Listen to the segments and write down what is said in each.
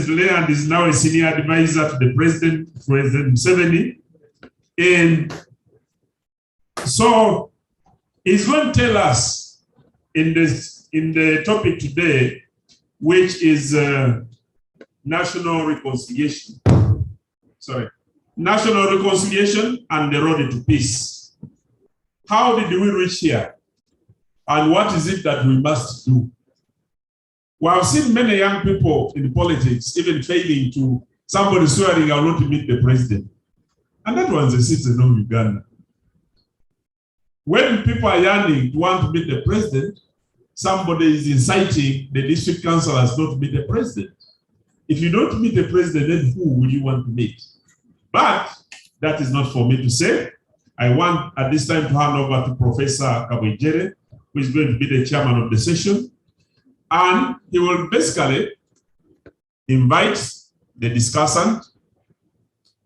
and is now a senior advisor to the President Museveni. And so he's going to tell us in the topic today, which is national reconciliation. National reconciliation and the road to peace. How did we reach here? And what is it that we must do? We have seen many young people in politics even failing to, somebody swearing I will not meet the president. And that was a citizen of Uganda. When people are yearning to want to meet the president, somebody is inciting the district councillors not to meet the president. If you don't meet the president, then who will you want to meet? But that is not for me to say. I want at this time to hand over to Professor Kabwejere, who is going to be the chairman of the session. And he will basically invite the discussant,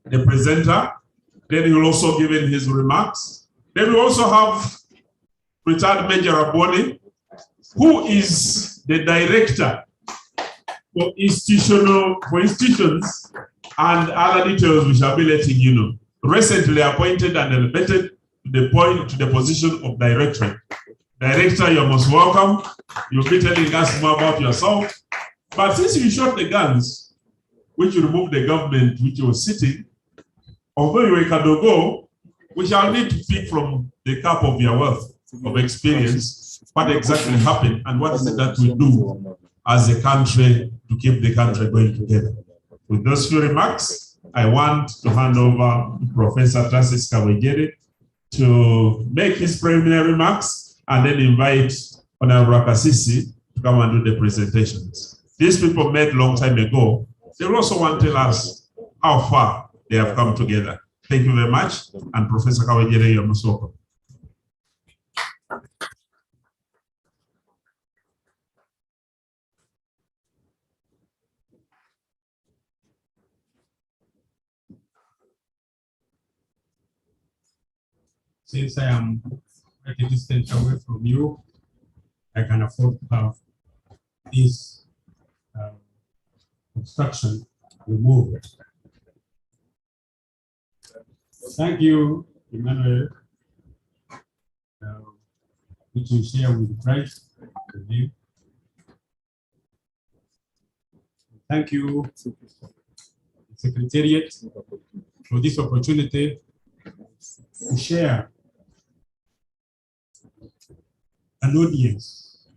the presenter, then he will also give in his remarks. Then we also have retired Major Aboni, who is the director for institutions and other details we shall be letting you know. Recently appointed and elevated to the position of director. Director, you're most welcome. You'll be telling us more about yourself. But since you shot the guns, which you removed the government which you were sitting, although you were Kadogo, we shall need to pick from the cup of your wealth of experience what exactly happened and what is it that we do as a country to keep the country going together. With those few remarks, I want to hand over to Professor Francis Kabwejere to make his preliminary remarks and then invite Honorable Kasisi to come and do the presentations. These people met a long time ago. They also want to tell us how far they have come together. Thank you very much. And Professor Kabwejere, you're most welcome. Since I am at a distance away from you, I can afford to have this obstruction removed. Thank you, Emmanuel, which you share with Christ. Thank you, Secretariat, for this opportunity to share an audience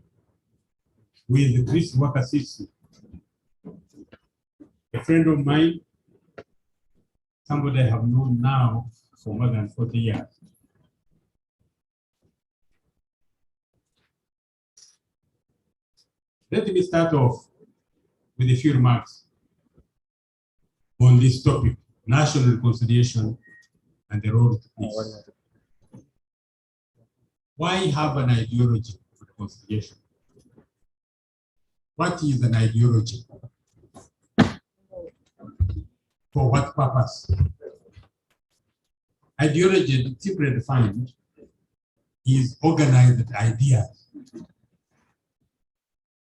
with Chris Wakasisi, a friend of mine, somebody I have known now for more than 40 years. Let me start off with a few remarks on this topic, national reconciliation and the road to peace. Why have an ideology for reconciliation? What is an ideology? For what purpose? Ideology, simply defined, is organized ideas.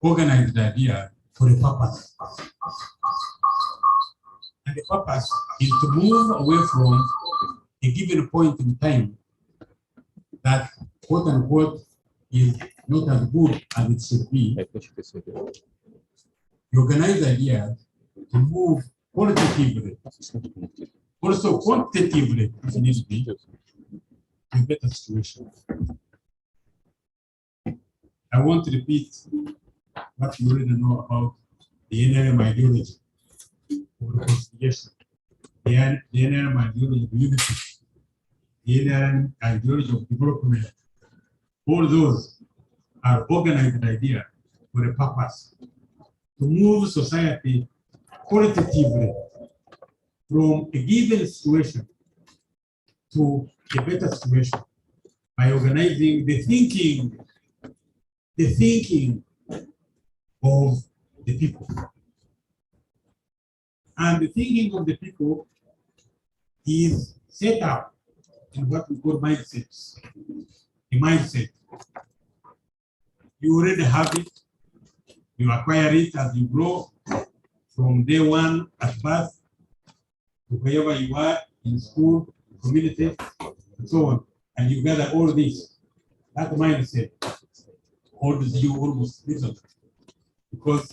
Organized idea for a purpose. And the purpose is to move away from a given point in time that, quote unquote, is not as good as it should be. You organize ideas to move qualitatively, also quantitatively, if needs be, to a better situation. I want to repeat what you already know about the NRM ideology for reconciliation, the NRM ideology of unity, the NRM ideology of development. All those are organized ideas for a purpose to move society qualitatively from a given situation to a better situation by organizing the thinking of the people. And the thinking of the people is set up in what we call mindsets. A mindset. You already have it, you acquire it as you grow from day one at birth to wherever you are in school, community, and so on. And you gather all this. That mindset holds you almost little, because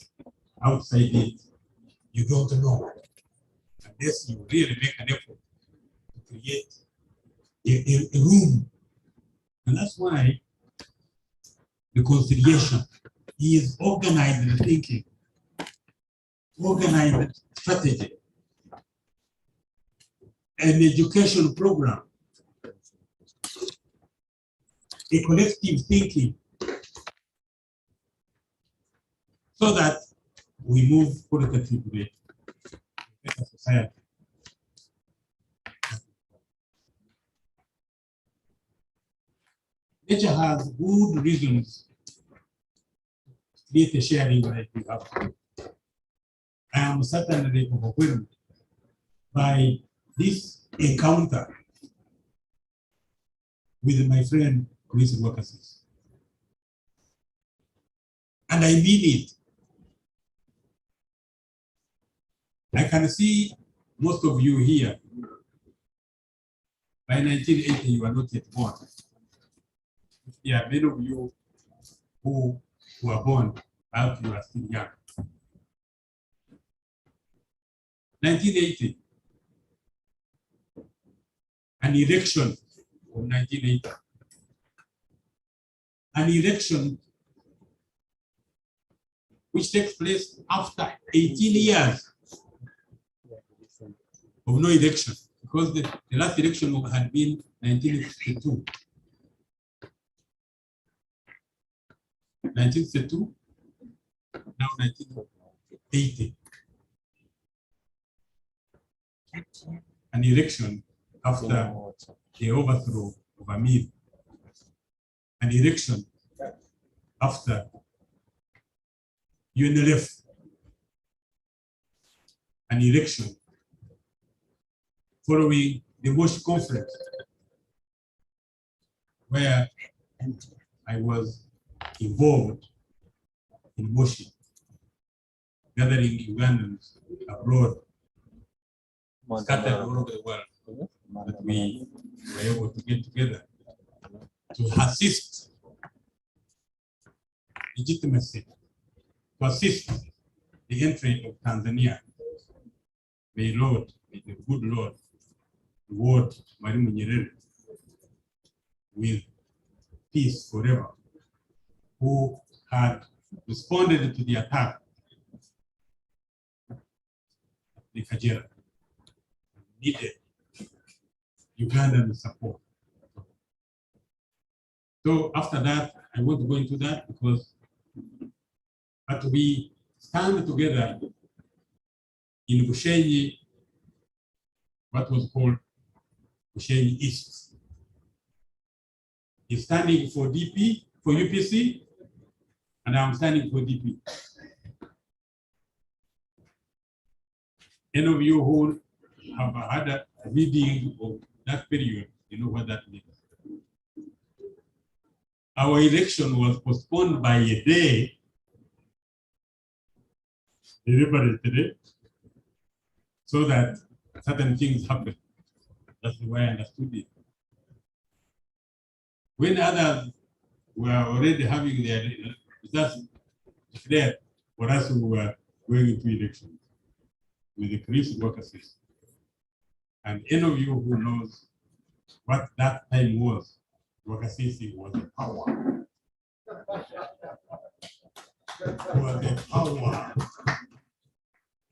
outside it, you don't know. Unless you really make an effort to create a room. And that's why the conciliation is organized thinking, organized strategy, an education program, a collective thinking, so that we move qualitatively as a society. Nature has good reasons to create a sharing like we have. I am certainly overwhelmed by this encounter with my friend Chris Workers. And I mean it. I can see most of you here. By 1980, you are not yet born. There are many of you who were born after you are still young. 1980, an election of 1980, an election which takes place after 18 years of no election, because the last election had been 1962. 1962, now 1980. An election after the overthrow of Amir. An election after UNLF. An election following the Moshi conference, where I was involved in Moshi, gathering Ugandans abroad, scattered all over the world, that we were able to get together to assist legitimacy, to assist the entry of Tanzania. May Lord, may the good Lord, reward Mwalimu Nyerere with peace forever, who had responded to the attack of the Kajera, needed Ugandan support. So after that, I won't go into that, because but we stand together in Bushenyi, what was called Bushenyi East. He's standing for DP, for UPC, and I'm standing for DP. Any of you who have had a reading of that period, you know what that means. Our election was postponed by a day, deliberately, so that certain things happen. That's the way I understood it. When others were already having their results declared, for us who were going into elections with the police workers. And any of you who knows what that time was, Wakasisi was a power. Was a power.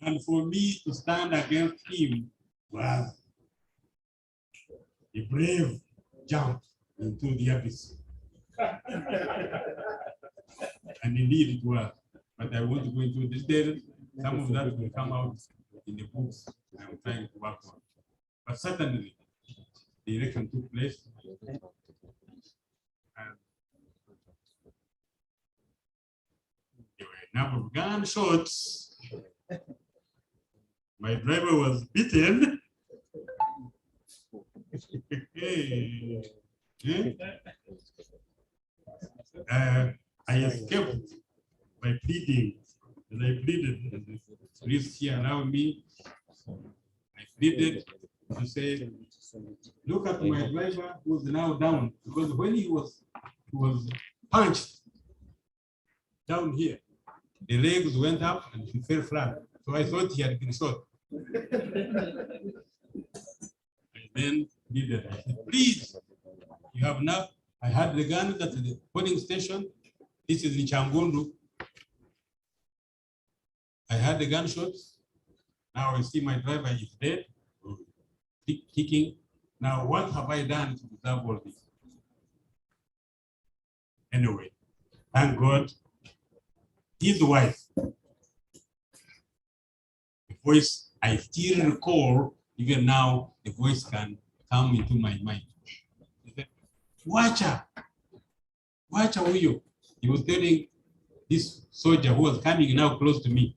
And for me to stand against him was a brave jump into the abyss. And indeed it was. But I won't go into details. Some of that will come out in the books I'm trying to work on. But certainly, the election took place. And there were a number of gunshots. My driver was beaten. I escaped by pleading, and I pleaded pleaded. Please here allow me. I pleaded to say, look at my driver who is now down, because when he was punched down here, the legs went up and he fell flat. So I thought he had been shot. And then pleaded, I said, please, you have now. I had the gun at the polling station. This is in Changundu. I had the gunshots. Now I see my driver is dead, kicking. Now what have I done to deserve all this? Anyway, thank God, his wife, the voice I still recall, even now, the voice can come into my mind. He said, Wacha huyo. He was telling this soldier who was coming now close to me,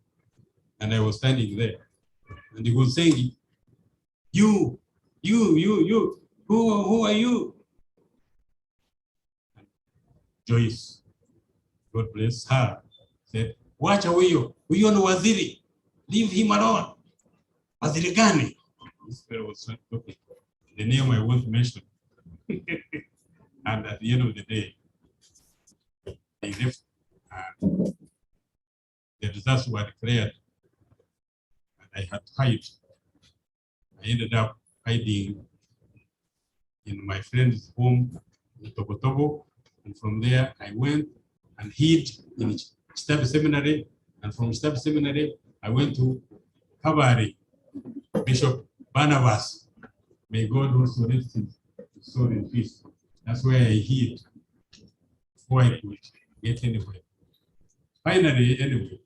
and I was standing there. And he was saying, you, who are you? Joyce, God bless her, said, wacha huyo no waziri, leave him alone. Waziri gani? This fellow was talking. The name I won't mention. And at the end of the day, they left. The results were declared. And I had to hide. I ended up hiding in my friend's home in Togo. And from there, I went and hid in Stab Seminary. And from Stab Seminary, I went to Calvary, Bishop Barnabas. May God also rest his soul in peace. That's where I hid before I could get anywhere. Finally, anyway,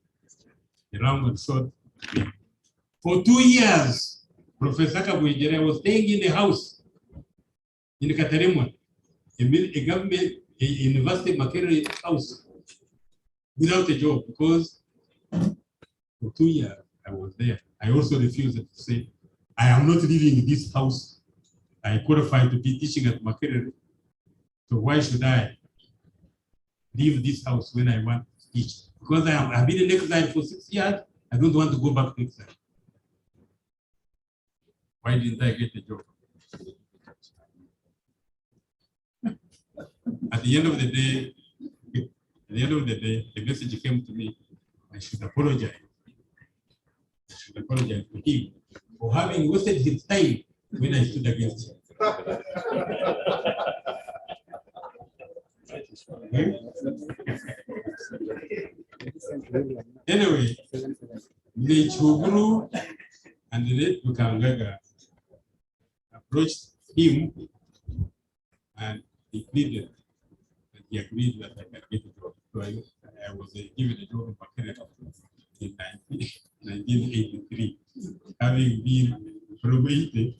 the long and short, for 2 years, Professor Kabujere was staying in the house in Kataremwa, a government, a university Makerere house, without a job, because for 2 years I was there. I also refused to say, I am not living in this house. I qualified to be teaching at Makerere. So why should I leave this house when I want to teach? Because I've been in exile for 6 years, I don't want to go back to exile. Why didn't I get a job? At the end of the day, the message came to me, I should apologize. I should apologize to him for having wasted his time when I stood against him. Anyway, the Chuguru and the late Bukangaga approached him and he pleaded and he agreed that I can get a job. So I was given a job in Makerere in 1983, having been probated.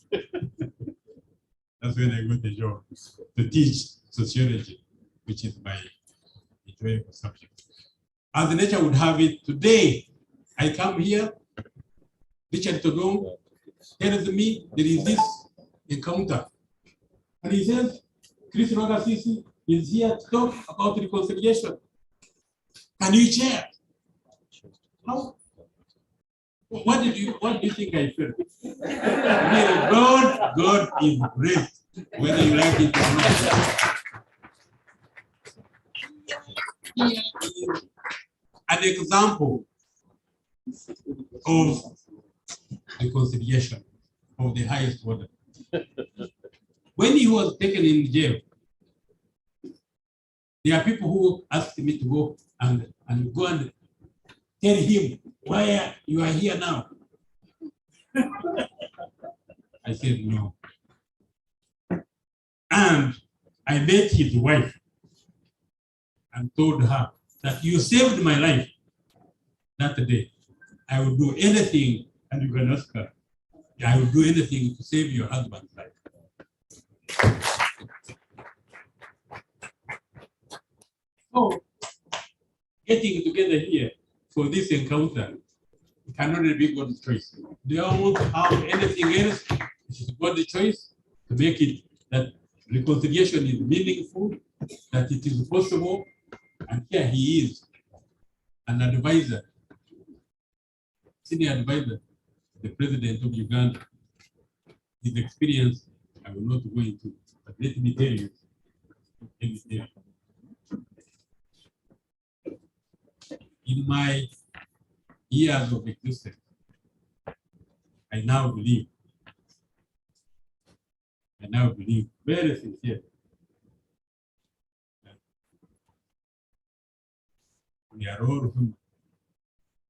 That's when I got a job to teach sociology, which is my enjoyable subject. As the nature would have it, today I come here, Richard Todong tells me there is this encounter. And he says, Chris Rogasisi is here to talk about reconciliation. Can you share? How? What do you think I felt? God is great, whether you like it or not. Here is an example of reconciliation of the highest order. When he was taken in jail, there are people who asked me to go and tell him why you are here now. I said no. And I met his wife and told her that you saved my life that day. I will do anything, and you can ask her. I will do anything to save your husband's life. So, getting together here for this encounter cannot be God's choice. They don't want to have anything else. It is God's choice to make it that reconciliation is meaningful, that it is possible, and here he is, an advisor senior advisor, the president of Uganda, his experience, I will not go into, but let me tell you, in my years of existence, I now believe very sincerely that we are all human.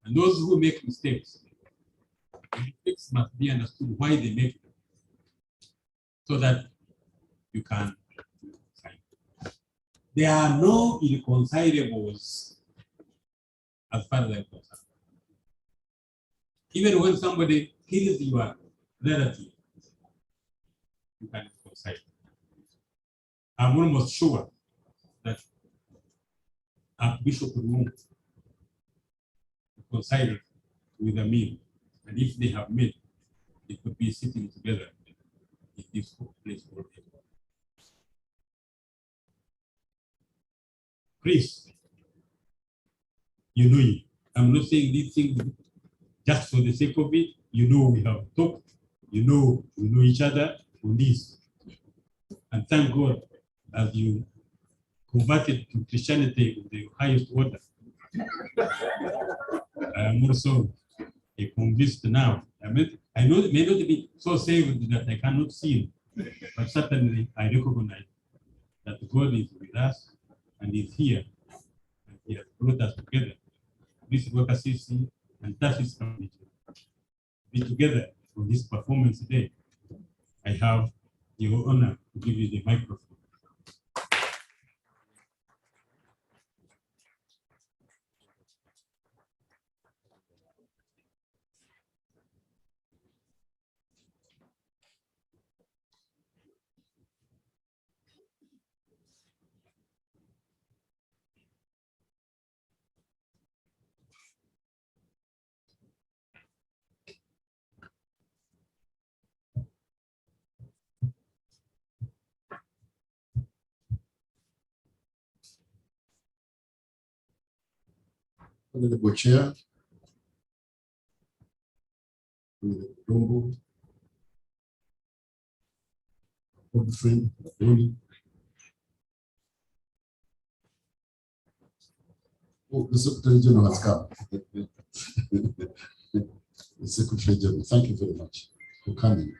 And those who make mistakes, the mistakes must be understood why they make them, so that you can reconcile. There are no irreconcilables as far as I'm concerned. Even when somebody kills your relative, you can reconcile. I'm almost sure that Bishop will reconcile with a meal, and if they have met, they could be sitting together in this place forever. Chris, you know it. I'm not saying these things just for the sake of it. You know we have talked. You know we know each other on this. And thank God as you converted to Christianity of the highest order. I am also a convinced now. I know it may not be so saved that I cannot see him, but certainly I recognize that God is with us and is here, and He has brought us together. This worker CC and that is community be together for this performance today. I have the honor to give you the microphone. Honorable Chair, Honorable Dombo, old friend, Tony. Oh, the Secretary General has come. The Secretary General, thank you very much for coming.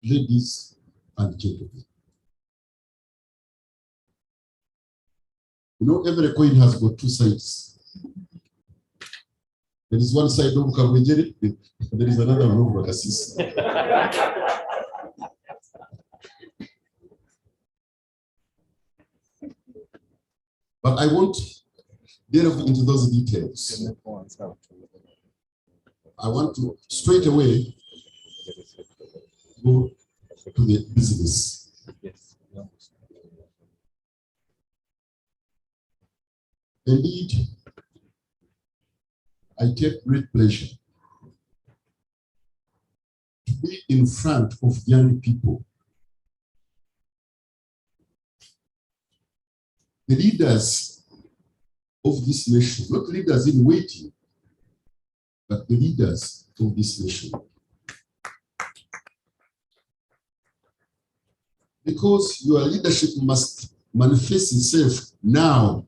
Ladies and gentlemen, you know, every coin has got two sides. There is one side of Kawejere, there is another one of Rakasis. But I won't delve into those details. I want to straight away go to the business. Indeed, I take great pleasure to be in front of young people, the leaders of this nation, not leaders in waiting, but the leaders of this nation. Because your leadership must manifest itself now,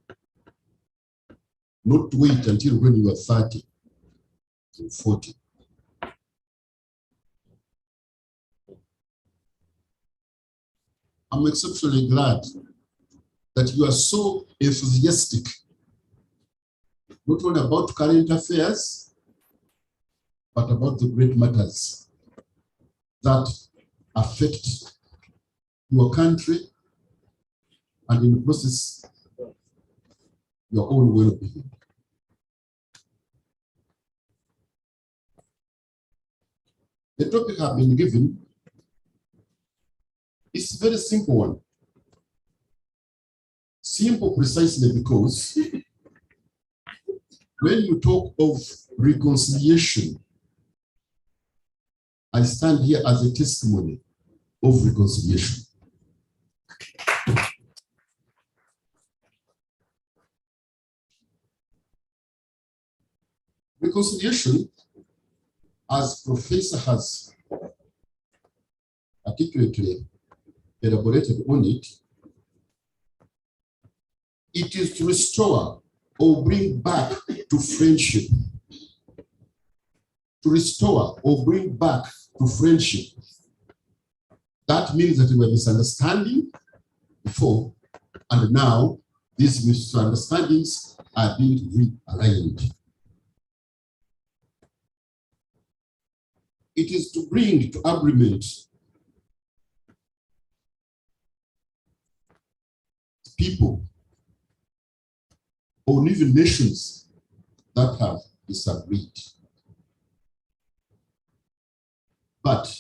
not wait until when you are 30 and 40. I'm exceptionally glad that you are so enthusiastic, not only about current affairs, but about the great matters that affect your country and in the process, your own well-being. The topic I've been given is a very simple one. Simple precisely because when you talk of reconciliation, I stand here as a testimony of reconciliation. Reconciliation, as Professor has articulately elaborated on it, it is to restore or bring back to friendship. To restore or bring back to friendship. That means that we were misunderstanding before, and now these misunderstandings are being realigned. It is to bring to agreement people or even nations that have disagreed. But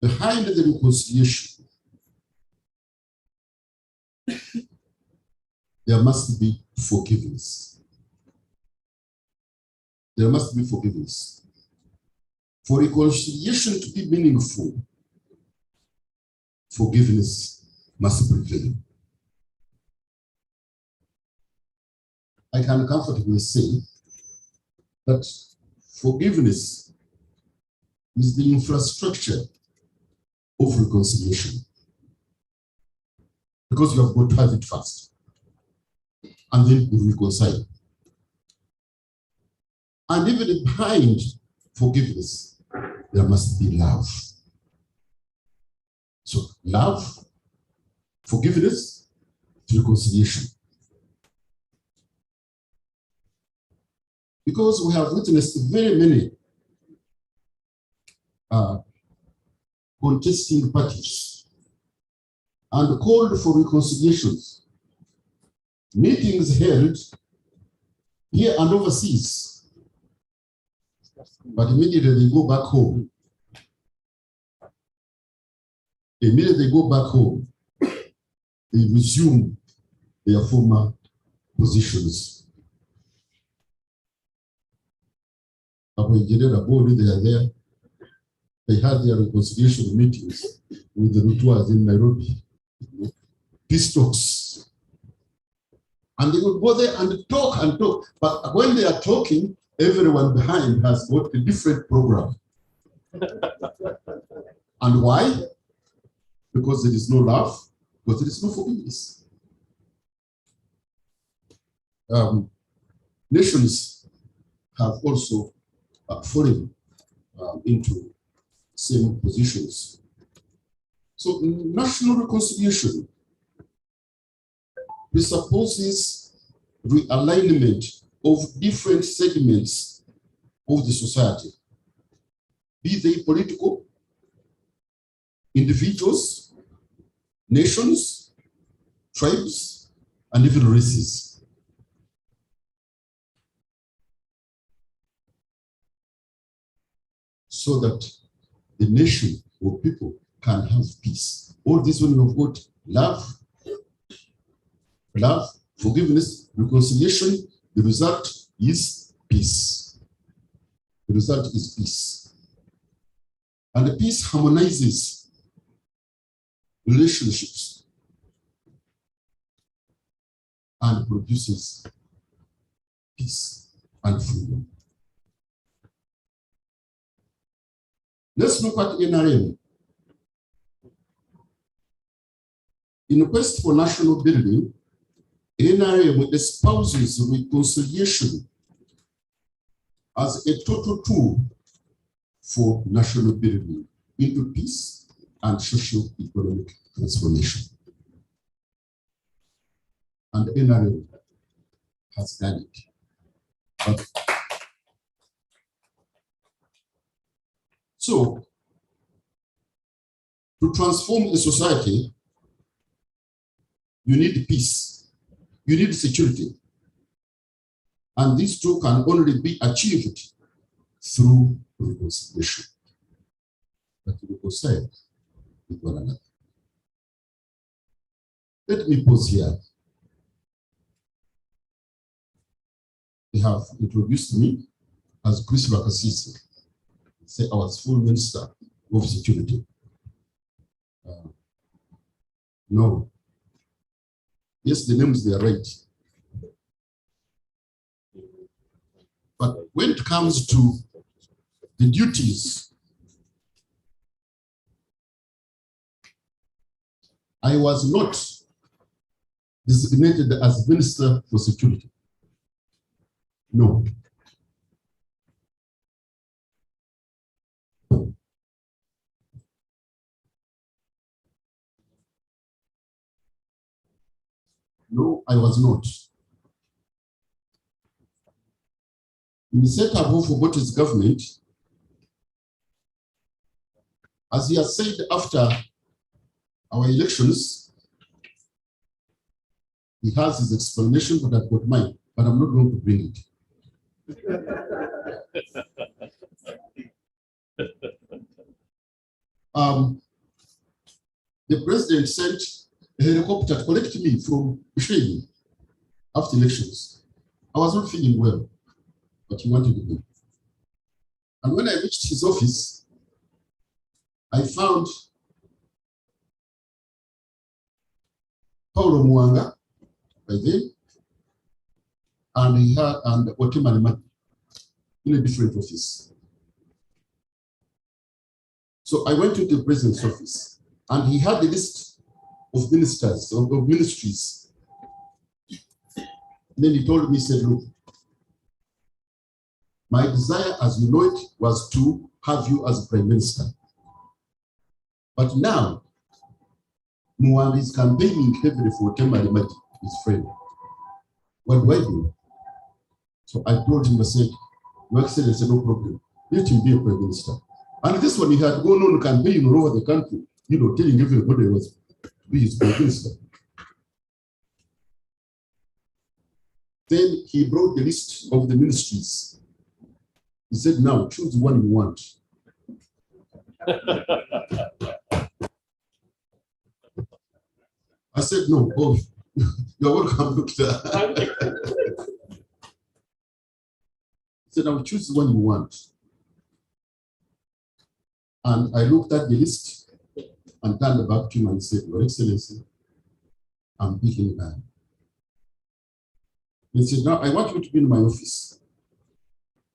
behind the reconciliation, there must be forgiveness. There must be forgiveness. For reconciliation to be meaningful, forgiveness must prevail. I can comfortably say that forgiveness is the infrastructure of reconciliation, because you have got to have it first, and then you reconcile. And even behind forgiveness, there must be love. So love, forgiveness, reconciliation. Because we have witnessed very many contesting parties and called for reconciliations, meetings held here and overseas, but immediately they go back home. Immediately they go back home, they resume their former positions. When General Body, they are there. They had their reconciliation meetings with the Rutuas in Nairobi, peace talks. And they would go there and talk. But when they are talking, everyone behind has got a different program. And why? Because there is no love, because there is no forgiveness. Nations have also fallen into same positions. So national reconciliation presupposes realignment of different segments of the society, be they political, individuals, nations, tribes, and even races. So that the nation or people can have peace. All this when we've got love, forgiveness, reconciliation, the result is peace. The result is peace. And the peace harmonizes relationships and produces peace and freedom. Let's look at NRM. In the quest for national building, NRM espouses reconciliation as a total tool for national building into peace and socio-economic transformation. And NRM has done it. But so, to transform a society, you need peace, you need security. And these two can only be achieved through reconciliation. But to reconcile with one another. Let me pause here. They have introduced me as Chris Vakasisi, say our full minister of security. No. Yes, the names they are right. But when it comes to the duties, I was not designated as Minister for Security. No. No, I was not. In the setup of Obote's government, as he has said after our elections, he has his explanation, but I've got mine, but I'm not going to bring it. The president sent a helicopter to collect me from Ushuaia after elections. I was not feeling well, but he wanted to go. And when I reached his office, I found Paulo Muanga by then, and he had Otemanimati in a different office. So I went to the president's office, and he had a list of ministers, of ministries. And then he told me, he said, look, my desire, as you know it, was to have you as prime minister. But now, Muanga is campaigning heavily for Otemanimati, his friend. What do I do? So I told him, I said, Your Excellency, no problem. Let him be a prime minister. And this one, he had gone on campaign all over the country, you know, telling everybody he was to be his prime minister. Then he brought the list of the ministries. He said, now choose the one you want. I said, no, oh, you're welcome, doctor. He said, now choose the one you want. And I looked at the list and turned back to him and said, Your Excellency, I'm picking that. He said, now I want you to be in my office.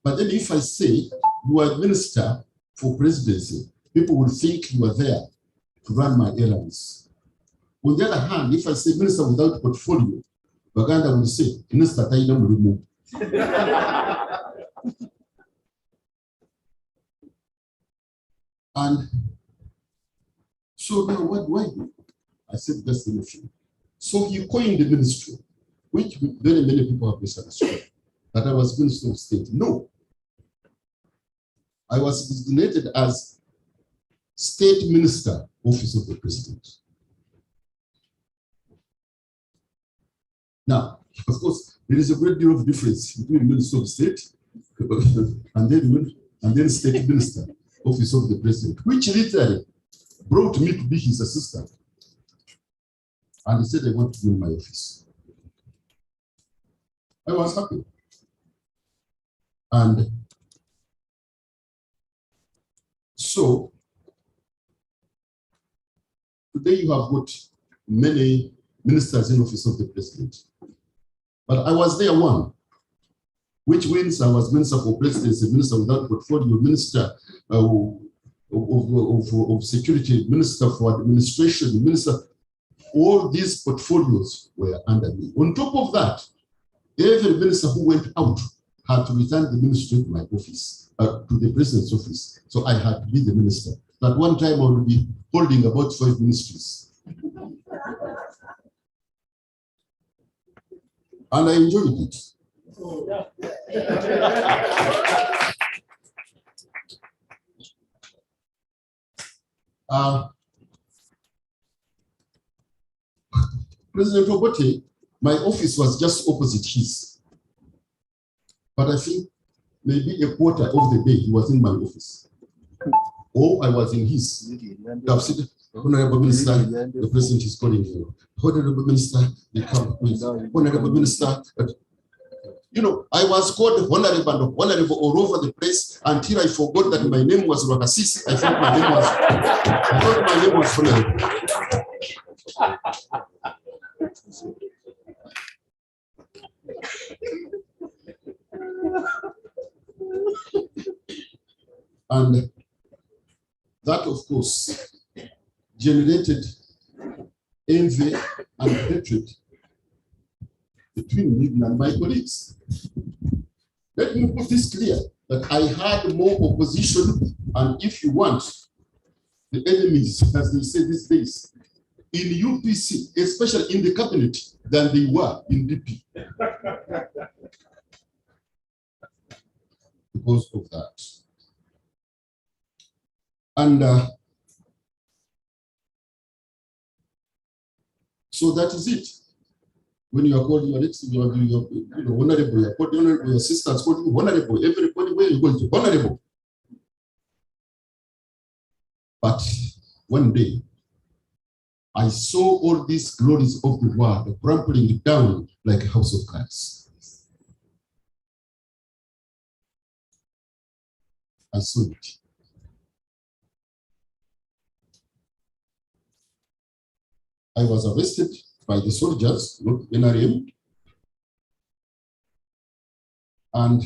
But then if I say you are minister for presidency, people will think you are there to run my errands. On the other hand, if I say minister without portfolio, Baganda will say, Minister Taina Murimu. And so now what do I do? I said, that's the mission. So he coined the ministry, which very many people have misunderstood, that I was Minister of State. No. I was designated as State Minister, Office of the President. Now, of course, there is a great deal of difference between Minister of State and then State Minister, Office of the President, which literally brought me to be his assistant. And he said, I want to be in my office. I was happy. And so, today you have got many ministers in office of the president. But I was there one, which means I was Minister for Presidency, Minister without portfolio, Minister of Security, Minister for Administration, Minister. All these portfolios were under me. On top of that, every minister who went out had to return the ministry to my office, to the president's office. So I had to be the minister. At one time, I would be holding about 5 ministries. And I enjoyed it. President Obote, my office was just opposite his. But I think maybe a quarter of the day he was in my office. Or I was in his. Honorable Minister, the President is calling you. Honorable Minister, they come with. Honorable Minister. You know, I was called honorable and honorable all over the place until I forgot that my name was Rwakasisi. I thought my name was honorable. And that, of course, generated envy and hatred between me and my colleagues. Let me put this clear, that I had more opposition, and if you want, the enemies, as they say these days, in UPC, especially in the cabinet, than they were in DP. Because of that. And so that is it. When you are called your next, you are honorable, you are called honorable, your sisters called you honorable, everybody where you go to honorable. But one day, I saw all these glories of the world crumpling down like a house of cards. I saw it. I was arrested by the soldiers, not NRM, and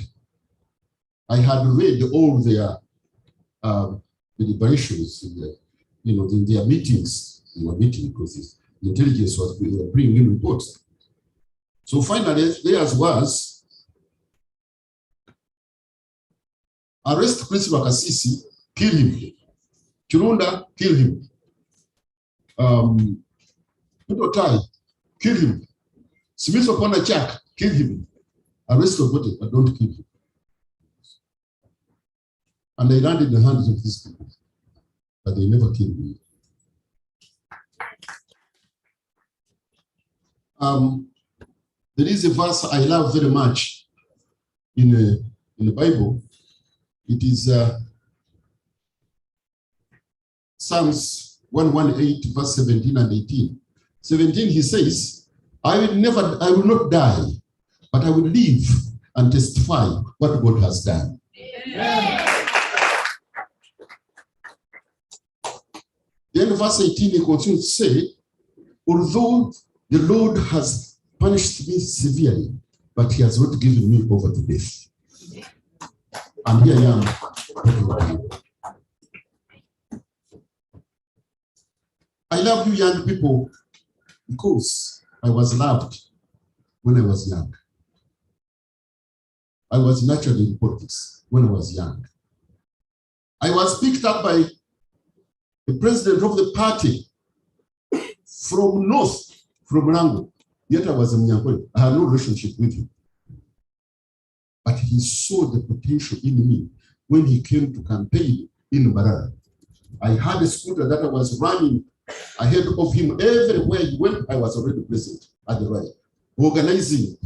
I had read all their deliberations in their meetings. They were meeting because the intelligence was bringing in reports. So finally, theirs was arrest Principal Kasisi, kill him. Chirunda, kill him. Putotai, kill him. Smith upon a check, kill him. Arrest Obote, but don't kill him. And I landed in the hands of these people, but they never killed me. There is a verse I love very much in the Bible. It is Psalms 118, verse 17 and 18. 17, he says, I will not die, but I will live and testify what God has done. Amen. Then verse 18, he continues to say, although the Lord has punished me severely, but he has not given me over to death. And here I am. I love you young people because I was loved when I was young. I was naturally in politics when I was young. I was picked up by the president of the party from north, from Rango. Yet I was a Mnyankole. I had no relationship with him. But he saw the potential in me when he came to campaign in Mbarara. I had a scooter that I was running ahead of him. Everywhere he went, I was already present at the rally, organizing.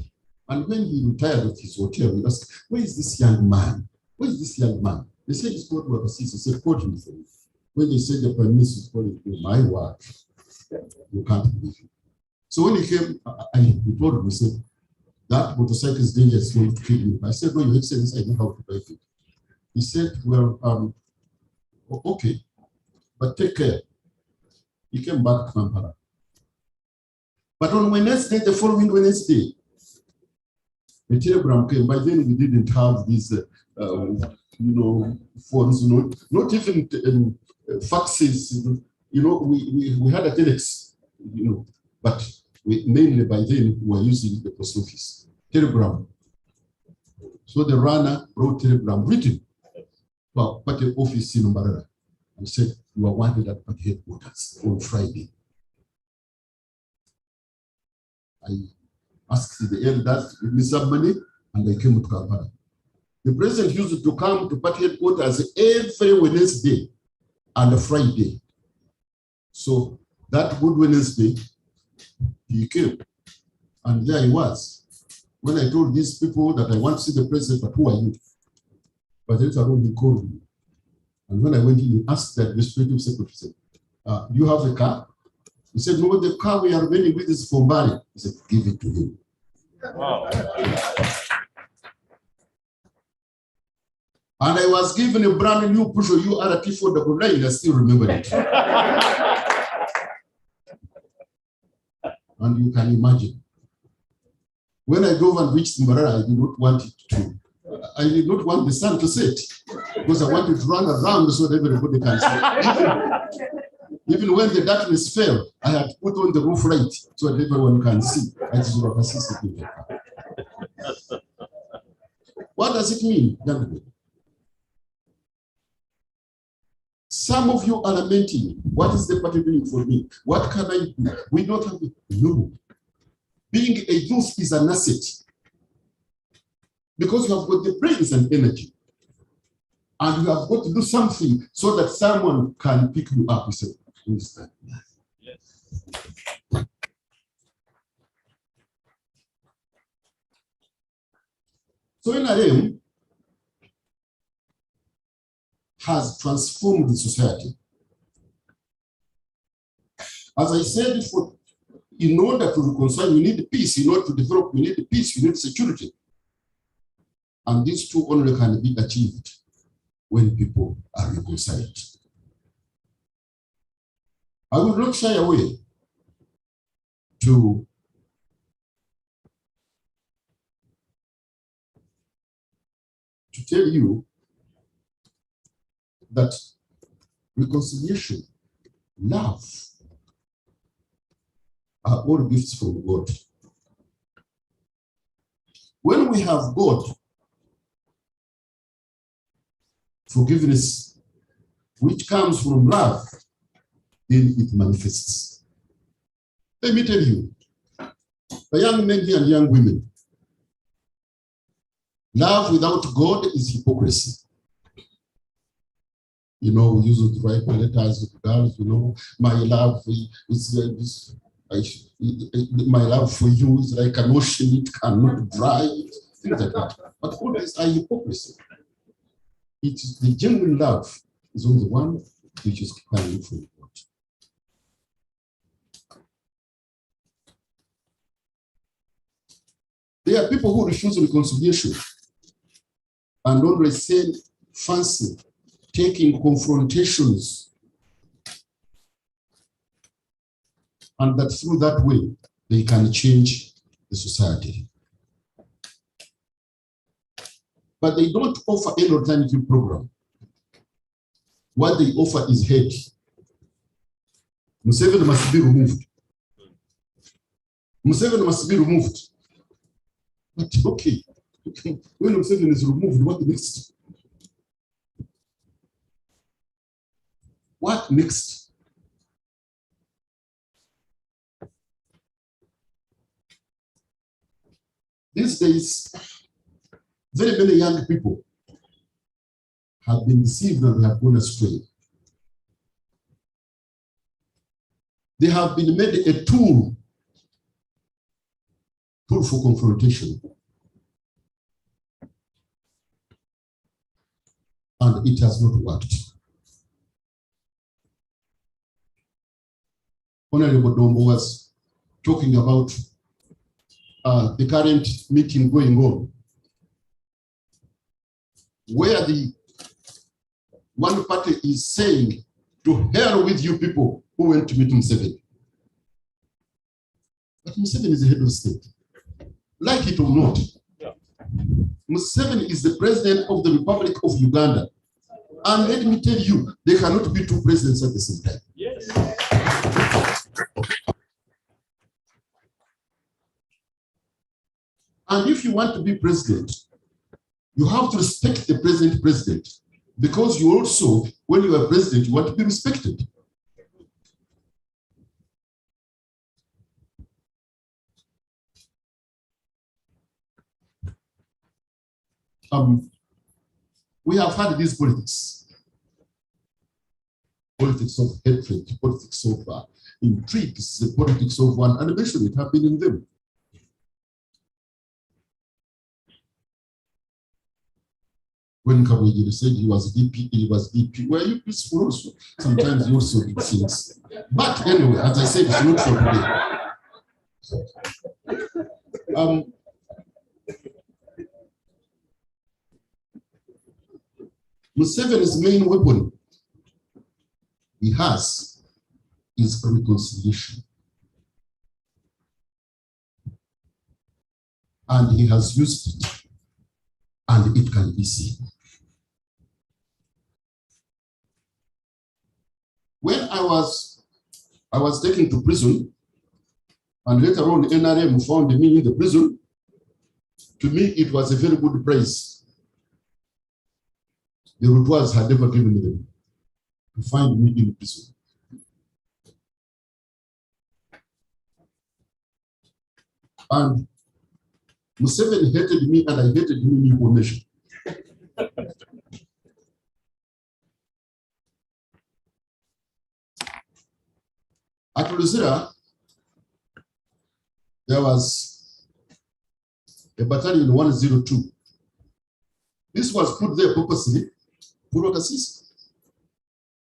And when he retired at his hotel, we asked, where is this young man? Where is this young man? They said he's called overseas. He said, call him for me. When they said the prime minister is calling him, my word, you can't believe it. So when he came, he told me, he said, that motorcycle is dangerous, going to kill you. I said, no, Your Excellency, I know how to drive it. He said, well, okay, but take care. He came back to Kampala. But on Wednesday, the following Wednesday, the telegram came. By then, we didn't have these, phones, not even faxes. We had a telex, but mainly by then we were using the post office. Telegram. So the runner wrote telegram written to our party office in Mbarara and said, you are wanted at party headquarters on Friday. I asked the elders to give me some money and I came to Kampala. The president used to come to party headquarters every Wednesday and a Friday. So that good Wednesday, he came, and there he was. When I told these people that I want to see the president, but who are you? But later on, he called me. And when I went in, he asked the administrative secretary, do you have a car? He said, no, the car we are running with is for Mbari. He said, give it to him. Wow. And I was given a brand new Peugeot URT 499. I still remember it. And you can imagine. When I drove and reached Mbarara, I did not want the sun to set. because I want you to run around so that everybody can see. Even when the darkness fell, I had put on the roof light so that everyone can see. What does it mean, young people? Some of you are lamenting, what is the party doing for me? What can I do? We don't have it. No. Being a youth is an asset because you have got the brains and energy. And you have got to do something so that someone can pick you up. You say, understand? Yes. So NRM has transformed the society. As I said, in order to reconcile, you need peace. In order to develop, you need peace, you need security. And these two only can be achieved when people are reconciled. I will not shy away to tell you that reconciliation, love, are all gifts from God. When we have God, forgiveness, which comes from love, then it manifests. Let me tell you, the young men here and young women, love without God is hypocrisy. You know, we usually write letters to girls, you know, my love is my love for you is like an ocean, it cannot dry, things like that. But all these are hypocrisy. It is the genuine love is only one which is coming from God. There are people who refuse reconciliation and always say fancy taking confrontations, and that through that way they can change the society. But they don't offer any alternative program. What they offer is hate. Museveni must be removed. Museveni must be removed. But okay, when Museveni is removed, what next? What next? These days, very many young people have been deceived and they have gone astray. They have been made a tool for confrontation. And it has not worked. Honorable Dombo was talking about the current meeting going on, where the one party is saying, to hell with you people who went to meet Museveni. But Museveni is the head of state. Like it or not, Museveni is the president of the Republic of Uganda. And let me tell you, there cannot be two presidents at the same time. Yes. And if you want to be president, you have to respect the president, because you also, when you are president, you want to be respected. We have had these politics of hatred, politics of intrigues, the politics of one animation. It have been in them. When Kabwegiri said he was DP, were you peaceful also? Sometimes you also did things. But anyway, as I said, it's not for today. Museveni's main weapon he has is reconciliation. And he has used it, and it can be seen. When I was taken to prison, and later on NRM found me in the prison, to me it was a very good prize the Rutuas had ever given them to find me in prison. And Museveni hated me and I hated him in formation. At Luzira, there was a battalion 102. This was put there purposely.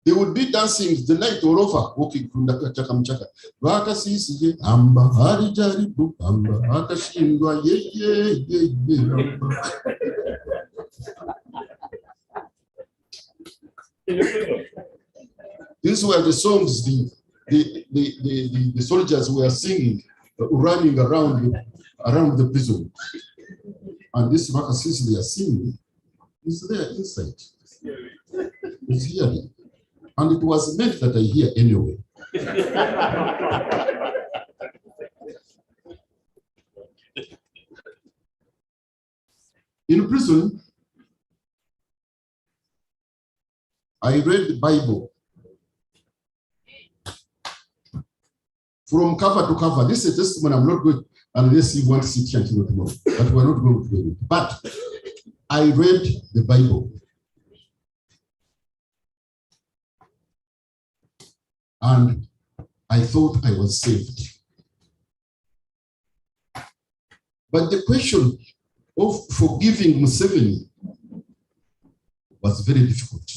They would be dancing the night all over, walking from the Chakamchaka. Rakasisi, Amba, Harijaribu, Amba, Hakashindwa, ye. These were the songs the soldiers were singing, running around the prison. And this Rakasisi they are singing is there inside. It's hearing. And it was meant that I hear anyway. In prison, I read the Bible from cover to cover. This is a testimony I'm not going, unless you want to sit here until tomorrow, but we're not going to do it. But I read the Bible. And I thought I was saved. But the question of forgiving Museveni was very difficult.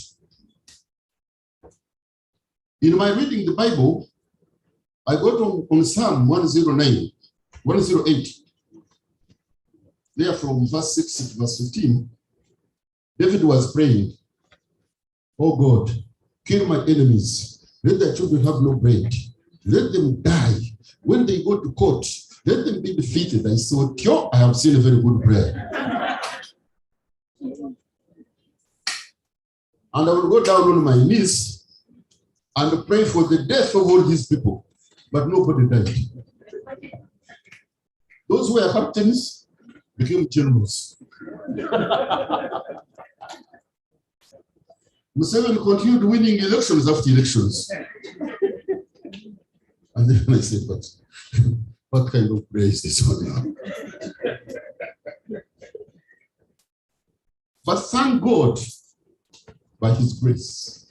In my reading the Bible, I got on Psalm 108. There from verse 6 to verse 15, David was praying, "Oh God, kill my enemies. Let their children have no bread. Let them die. When they go to court, let them be defeated." I thought, I have seen a very good prayer. And I will go down on my knees and pray for the death of all these people. But nobody died. Those who were captains became generals. Museveni continued winning elections after elections. And then I said, but what kind of prayer is this one? But thank God, by his grace,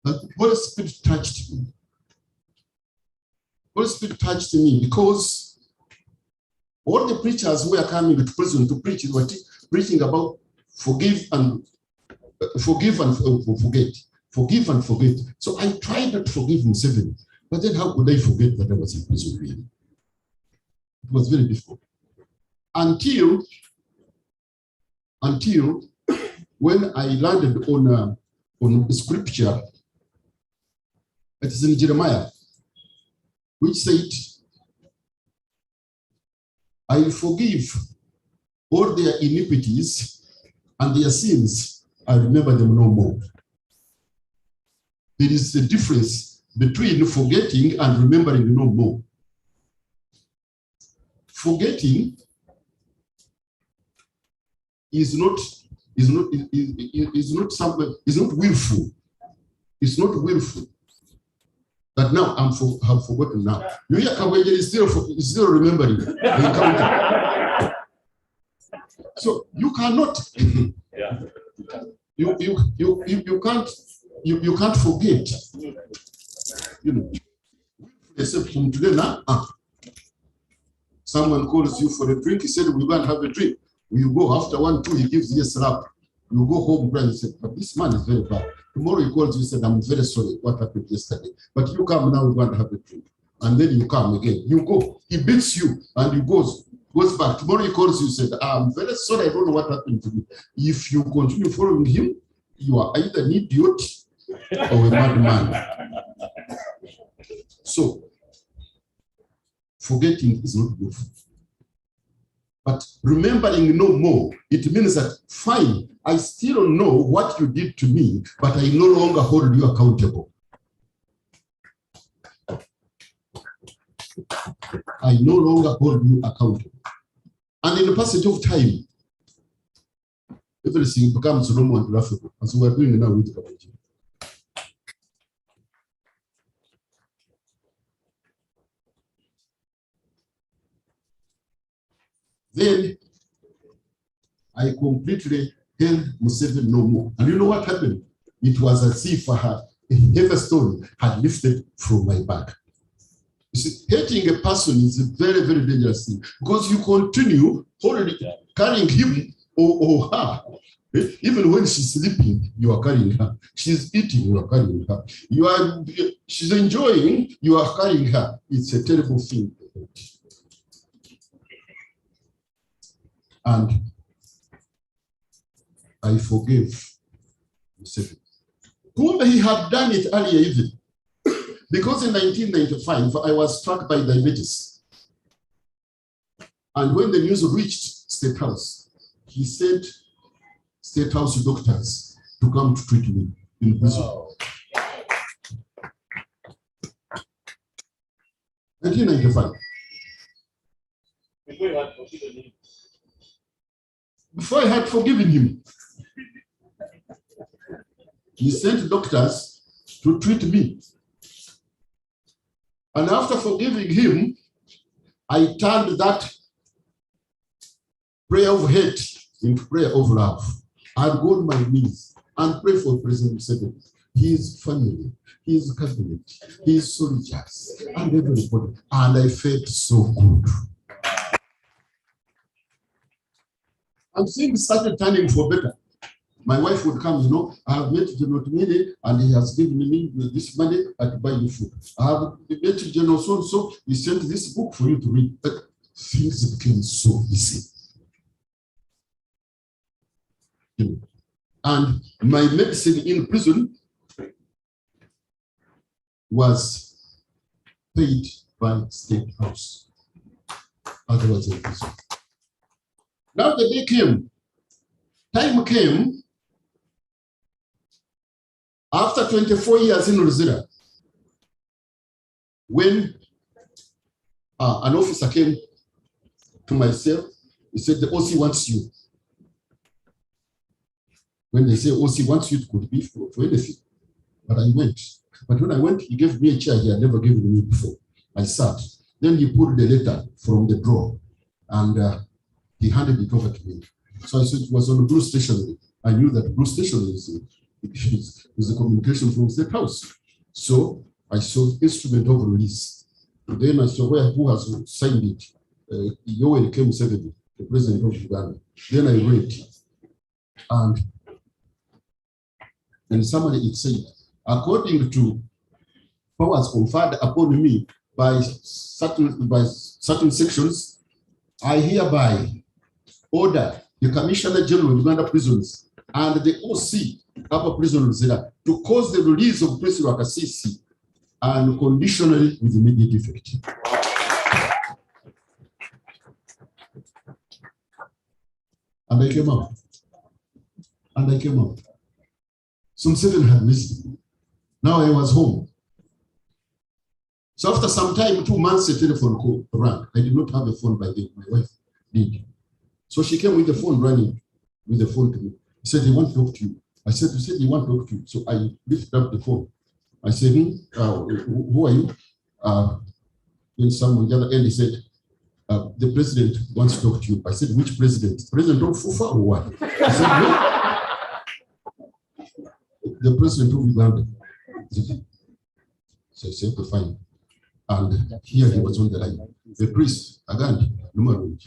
that the Holy Spirit touched me. Holy Spirit touched me because all the preachers who were coming to prison to preach were preaching about forgive and forget. Forgive and forget. So I tried not to forgive Museveni, but then how could I forget that I was in prison really? It was very difficult. Until when I landed on scripture, it is in Jeremiah, which said, "I forgive all their iniquities and their sins. I remember them no more." There is a difference between forgetting and remembering no more. Forgetting is not willful. It's not willful. But now have forgotten now. You hear Kawege is still remembering the encounter. So you cannot. Yeah. You can't forget. You know, except from today now. Someone calls you for a drink. He said, "We're going to have a drink." You go after 1, 2. He gives you a slap. You go home and say, "But this man is very bad." Tomorrow he calls you and said, "I'm very sorry what happened yesterday. But you come now, we're going to have a drink." And then you come again. You go. He beats you and he goes back. Tomorrow he calls you and said, "I'm very sorry, I don't know what happened to me." If you continue following him, you are either an idiot or a madman. So, forgetting is not good. But remembering no more, it means that, fine, I still don't know what you did to me, but I no longer hold you accountable. I no longer hold you accountable. And in the passage of time, everything becomes normal and laughable, as we are doing now with Kabaji. Then I completely held Museveni no more. And you know what happened? It was as if a heavy stone had lifted from my back. You see, hating a person is a very, very dangerous thing, because you continue carrying him or her. Even when she's sleeping, you are carrying her. She's eating, you are carrying her. She's enjoying, you are carrying her. It's a terrible thing. And I forgave Museveni. Whom he had done it earlier even. Because in 1995, I was struck by diabetes. And when the news reached State House, he sent State House doctors to come to treat me in prison. Wow. 1995. Before I had forgiven him, he sent doctors to treat me. And after forgiving him, I turned that prayer of hate into prayer of love. I'd go on my knees and pray for President Museveni, his family, his cabinet, his soldiers, and everybody. And I felt so good. And things started turning for better. My wife would come, you know, I have met General Tumile and he has given me this money to buy you food. I have met General so-and-so, he sent this book for you to read. But things became so easy. And my medicine in prison was paid by State House. Otherwise, in prison. Now the day came, time came, after 24 years in Rosetta, when an officer came to my cell, he said, the OC wants you. When they say OC wants you, it could be for anything. But I went. But when I went, he gave me a chair he had never given me before. I sat. Then he pulled the letter from the drawer and he handed it over to me. So I said it was on blue stationery. I knew that blue stationery is a communication from State House. So I saw instrument of release. And then I saw who has signed it. Yoweri Museveni, the president of Uganda. Then I read. And somebody it said, according to powers conferred upon me by certain sections, I hereby order the Commissioner General of Uganda Prisons and the OC Upper Prison Rosetta to cause the release of Prisoner Kasisi and conditionally with immediate effect. And I came out. And I came out. Some 7 had missed me. Now I was home. So after some time, 2 months, a telephone call rang. I did not have a phone by then. My wife did. So she came with the phone running, with the phone to me. He said, he wants to talk to you. I said, you said he wants to talk to you. So I lifted up the phone. I said, who are you? Then someone on the other end, he said, the president wants to talk to you. I said, which president? President of FUFA or what? He said, no. The president of Uganda. So I said, okay, fine. And here he was on the line. The priest, again, no.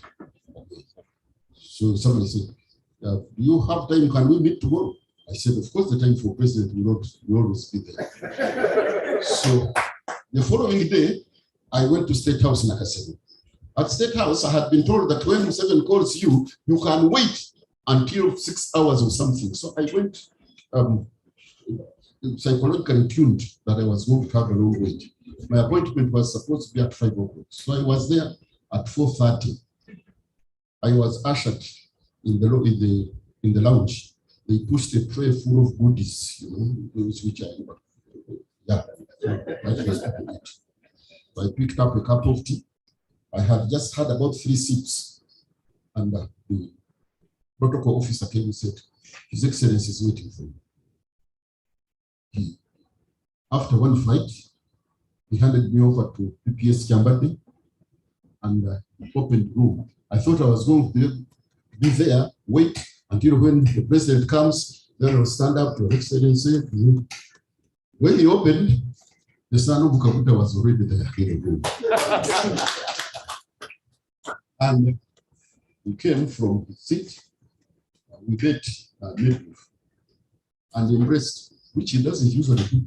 So somebody said, do you have time? Can we meet tomorrow? I said, of course, the time for president will always be there. So the following day, I went to State House in Nakasero. At State House, I had been told that when Museveni calls you, you can wait until 6 hours or something. So I went psychologically tuned that I was going to have a long wait. My appointment was supposed to be at 5 o'clock. So I was there at 4:30. I was ushered in the lounge. They pushed a tray full of goodies, you know, which I picked up a cup of tea. I had just had about 3 sips, and the protocol officer came and said, His Excellency is waiting for you. After one flight, he handed me over to PPS Chambade and opened the room. I thought I was going to be there, wait until when the president comes, then I'll stand up to Your Excellency. When he opened, the son of Bukaputa was already there in the room. And he came from his seat, we met and embraced, which he doesn't usually do.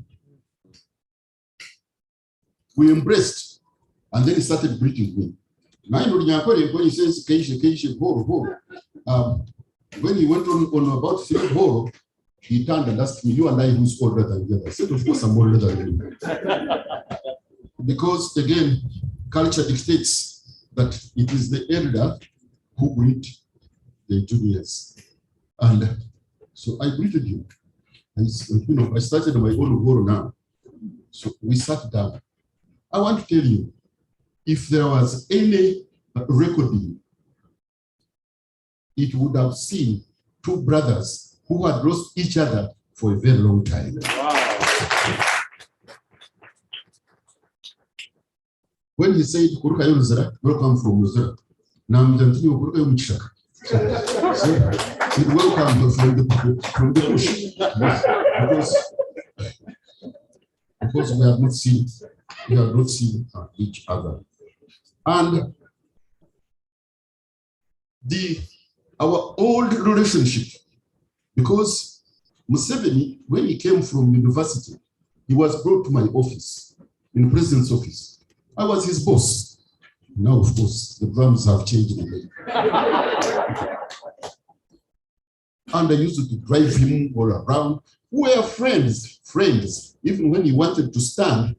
We embraced, and then he started greeting me. When he says, when he went on about 3 boro, he turned and asked me, you and I, who's older than the other? I said, of course, I'm older than you. Because, again, culture dictates that it is the elder who greet the juniors. And so I greeted him. And, you know, I started my own boro now. So we sat down. I want to tell you, if there was any recording, it would have seen 2 brothers who had lost each other for a very long time. Wow. When he said, welcome from Luzera, now I'm going to welcome from the bush. Because we have not seen each other. And our old relationship, because Museveni, when he came from university, he was brought to my office, in the president's office. I was his boss. Now, of course, the drums have changed a bit. And I used to drive him all around. We were friends. Even when he wanted to stand,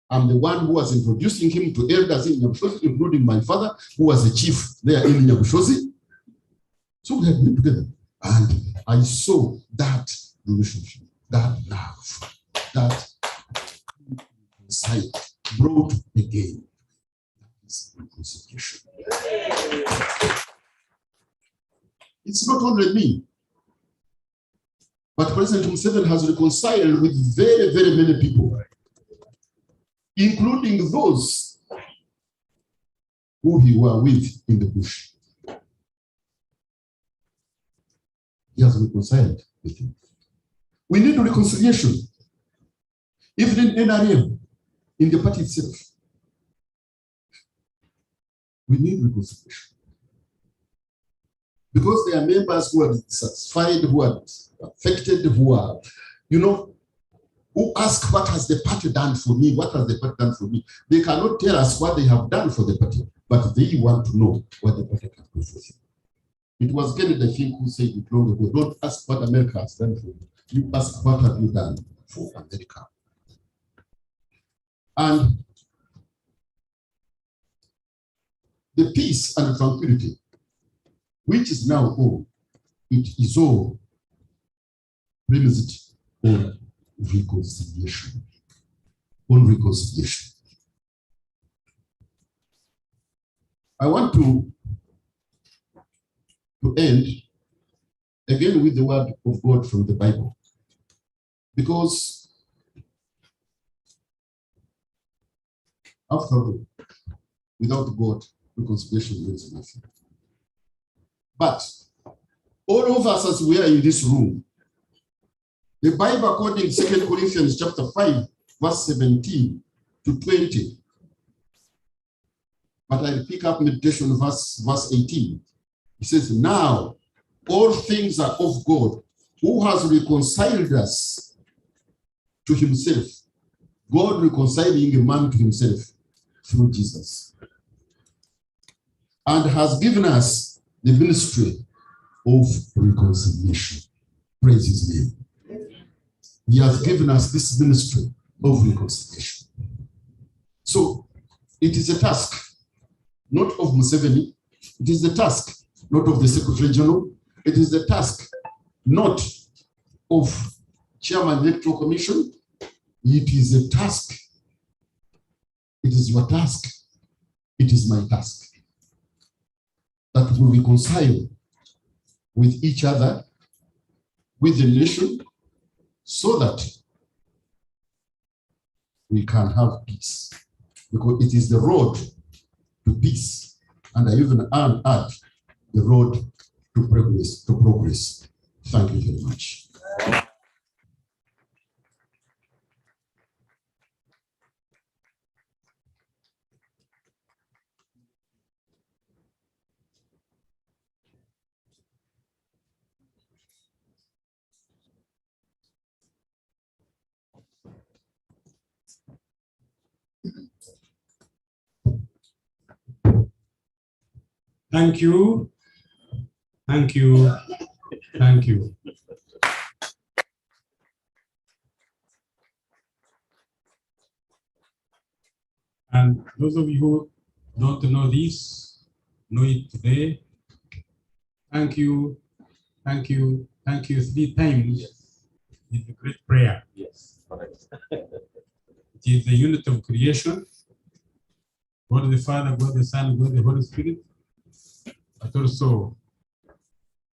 I'm the one who was introducing him to elders in Nyabushozi, including my father, who was the chief there in Nyabushozi. So we had been together. And I saw that relationship, that love, that sight brought again. That is reconciliation. It's not only me, but President Museveni has reconciled with very, very many people, including those who he were with in the bush. He has reconciled with him. We need reconciliation. Even in NRM, in the party itself, we need reconciliation. Because there are members who are dissatisfied, who are affected, who are, you know, who ask, what has the party done for me? What has the party done for me? They cannot tell us what they have done for the party, but they want to know what the party can do for them. It was Kennedy, I think, who said it long ago, don't ask what America has done for you. You ask, what have you done for America? And the peace and the tranquility, which is now all, it is all premised on reconciliation. On reconciliation. I want to end again with the word of God from the Bible, because after all, without God, reconciliation means nothing. But all of us, as we are in this room, the Bible, according to 2 Corinthians chapter 5, verse 17 to 20, but I pick up meditation verse 18. It says, now all things are of God, who has reconciled us to himself. God reconciling a man to himself through Jesus. And has given us the ministry of reconciliation. Praise his name. He has given us this ministry of reconciliation. So it is a task, not of Museveni, It is the task not of the Secretary General. It is the task not of Chairman Electoral Commission. It is a task. It is your task. It is my task. That we reconcile with each other, with the nation, so that we can have peace. Because it is the road to peace, and I even add the road to progress. Thank you very much. Thank you. Thank you. Thank you. And those of you who don't know this, know it today. Thank you. Thank you. Thank you 3 times. Yes. It's a great prayer. Yes, correct. It is the unit of creation. God the Father, God the Son, God the Holy Spirit, but also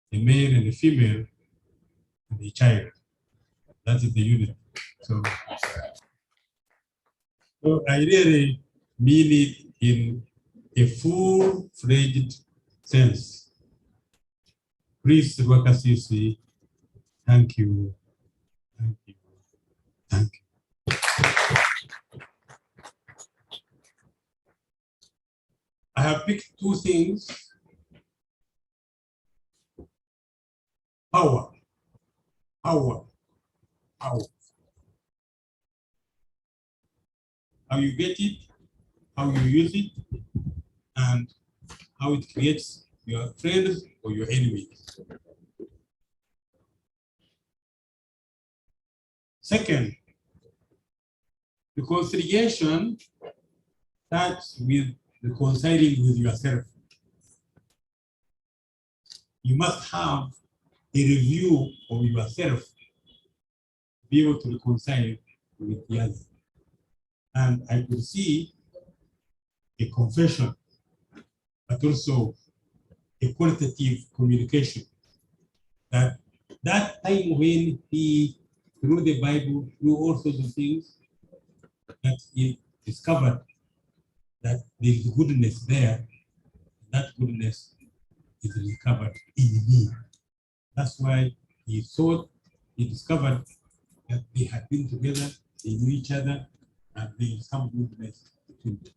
the male and the female and the child. That is the unit. So I really mean it in a full-fledged sense. Please, Wakasisi, thank you. Thank you. Thank you. I have picked 2 things. Power. Power. Power. How you get it, how you use it, and how it creates your friends or your enemies. Second, reconciliation starts with reconciling with yourself. You must have a review of yourself to be able to reconcile with the other. And I could see a confession, but also a qualitative communication. That time when he, through the Bible, through all sorts of things, that he discovered that there is goodness there, that goodness is recovered in me. That's why he thought, he discovered that they had been together, they knew each other, and there is some goodness between them.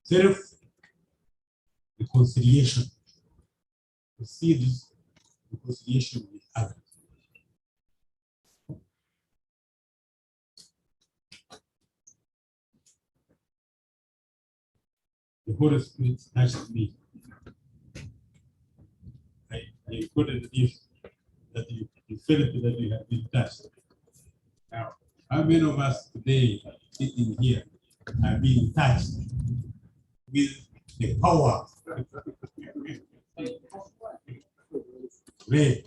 Self-reconciliation. To see this reconciliation with others. The Holy Spirit touched me. I couldn't believe that you felt that you have been touched. Now, how many of us today sitting here are being touched with the power? The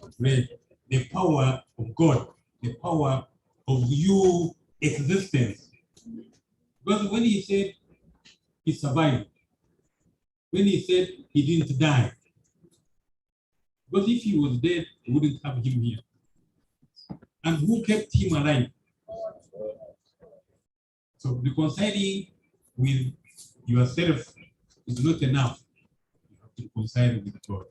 power of God, the power of your existence. Because when he said he survived, when he said he didn't die, because if he was dead, we wouldn't have him here. And who kept him alive? So reconciling with yourself is not enough. You have to reconcile with God.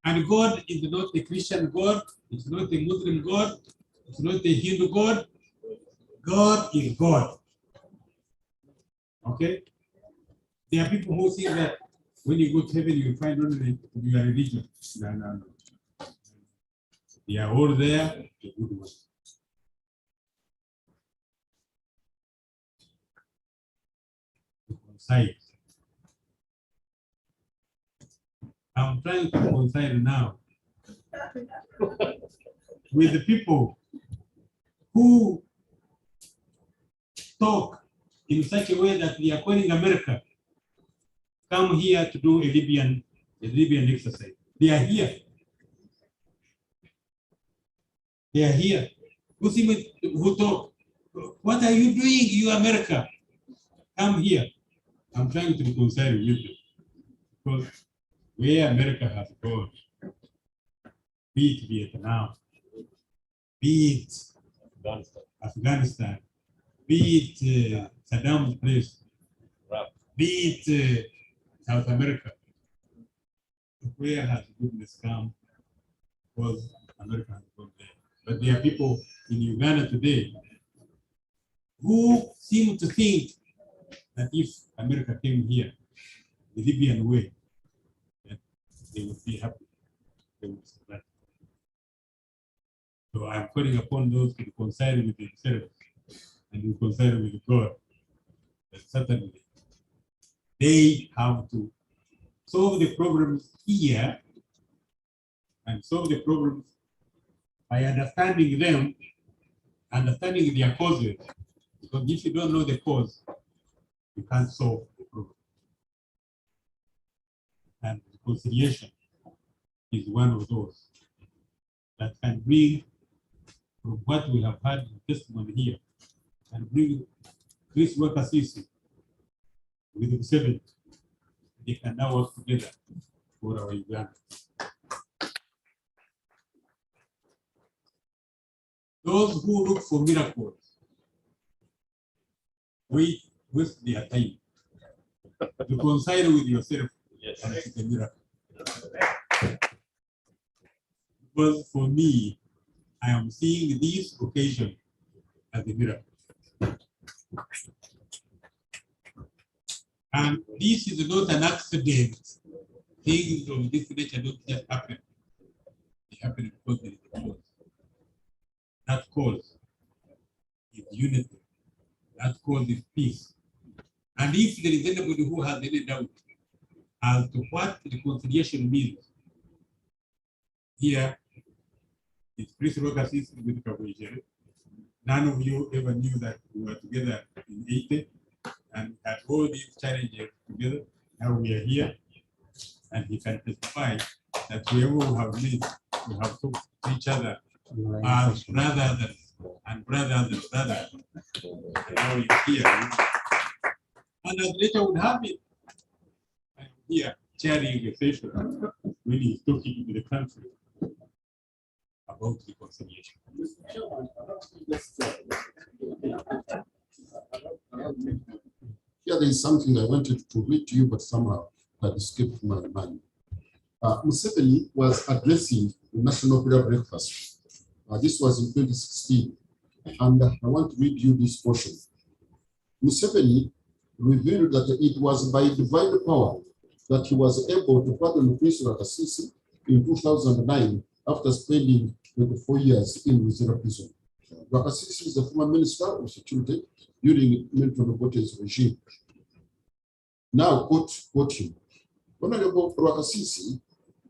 And God is not a Christian God, it's not a Muslim God, it's not a Hindu God. God is God. Okay? There are people who think that when you go to heaven, you find only your religion. No. They are all there, the good one. Reconcile. I'm trying to reconcile now with the people who talk in such a way that they are calling America come here to do a Libyan exercise. They are here. They are here. Who talk? What are you doing, you America? Come here. I'm trying to reconcile with you. Because where America has gone, be it Vietnam, be it Afghanistan, be it Saddam's place, be it South America, where has goodness come? Because America has gone there. But there are people in Uganda today who seem to think that if America came here the Libyan way, then they would be happy. They would survive. So I'm calling upon those to reconcile with themselves and reconcile with God. That certainly they have to solve the problems here and solve the problems by understanding them, understanding their causes. Because if you don't know the cause, you can't solve the problem. And reconciliation is one of those that can bring, from what we have had in testimony here, and bring this work assistance with the 7. They can now work together for our Uganda. Those who look for miracles, waste their time. Reconcile with yourself. Yes. And it's a miracle. Because for me, I am seeing this occasion as a miracle. And this is not an accident. Things of this nature don't just happen. They happen because there is a cause. That cause is unity. That cause is peace. And if there is anybody who has any doubt as to what reconciliation means, here is Christopher with Kabwe. None of you ever knew that we were together in 80 and had all these challenges together. Now we are here, and he can testify that whoever we have met, we have talked to each other as brothers and brothers and brothers. And now he's here. And as later would have it, I'm here chairing a session when he's talking to the country about reconciliation. Here there is something I wanted to read to you, but somehow had escaped my mind. Museveni was addressing the National Prayer Breakfast. This was in 2016, and I want to read you this portion. Museveni revealed that it was by divine power that he was able to pardon Prince Rwakasisi in 2009 after spending 24 years in Luzira prison. Rwakasisi is the former minister of security during Milton Obote's regime. Now, quote him. Honorable Rwakasisi,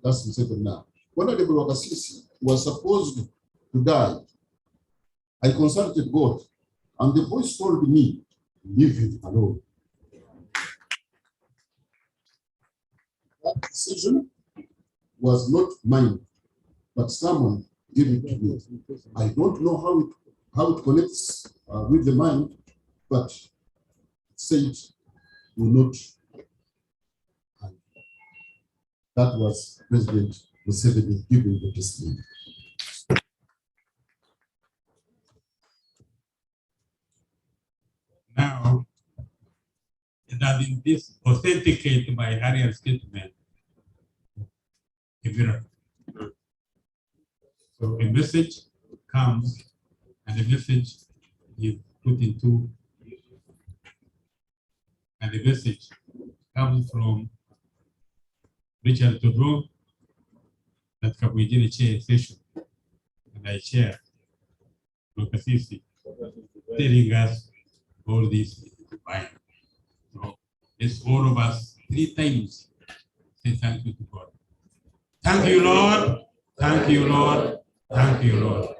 that's Museveni now. Honorable Rwakasisi was supposed to die. I consulted God, and the voice told me, leave him alone. That decision was not mine, but someone gave it to me. I don't know how it connects with the mind, but it said, do not. And that was President Museveni giving the testimony. Now, that in this authenticate my earlier statement, a miracle. So a message comes, and the message is put into, and the message comes from Richard Todro, that Kabwe chair session, and I chair Rwakasisi, telling us all this is divine. So it's all of us 3 times say thank you to God. Thank you, Lord. Thank you, Lord. Thank you, Lord.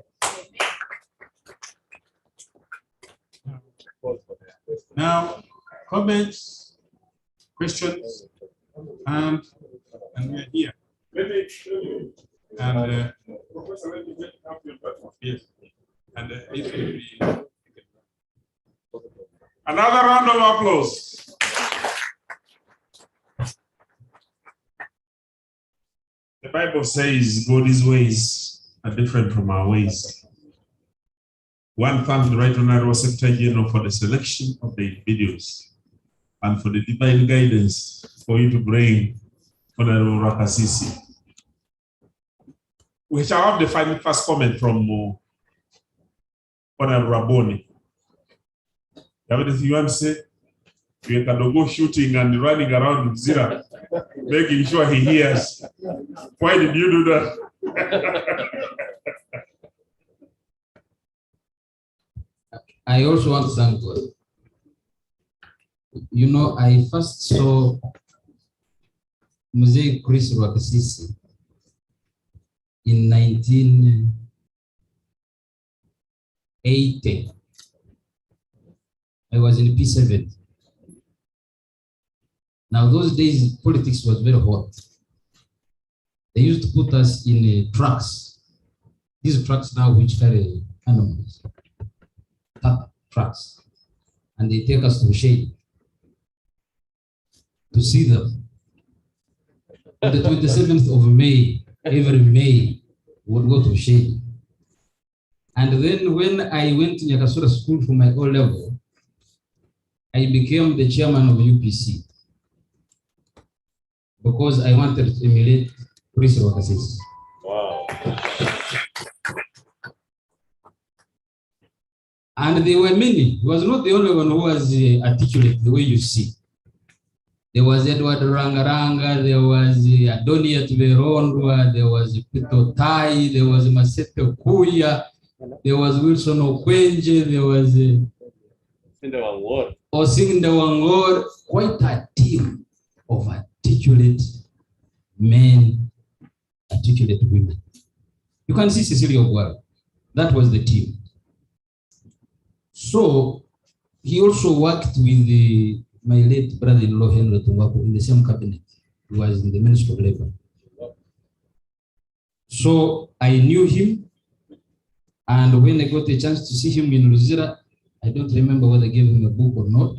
Now, comments, questions? and we are here. And Professor, let me help you. yes, and it will be Another round of applause. The Bible says God's ways are different from our ways. One, thank the Right Honorable Secretary General for the selection of the individuals and for the divine guidance for you to bring Honorable Rakasisi. We shall have the first comment from Honorable Raboni. You have anything you want to say? You can go shooting and running around Zira, making sure he hears. Why did you do that? I also want to thank God. You know, I first saw Mzee Chris Rwakasisi in 1980. I was in P7. Now, those days, politics was very hot. They used to put us in trucks. These trucks now which carry animals, trucks, and they take us to shade to see them. On the 27th of May, every May, we would go to shade. And then when I went to Nyakasura School for my O-level, I became the chairman of UPC because I wanted to emulate Chris Rwakasisi. Wow. And there were many. He was not the only one who was articulate the way you see. There was Edward Rangaranga, there was Adonia Tiberondwa, there was Pito Tai, there was Masete Kuya, there was Wilson Okwenje, there was Osinda Wangor, quite a team of articulate men, articulate women. You can see Cecilia Ogwaro. That was the team. So he also worked with my late brother-in-law Henry Tungwako in the same cabinet. He was in the Ministry of Labor. So I knew him, and when I got a chance to see him in Luzira, I don't remember whether I gave him a book or not,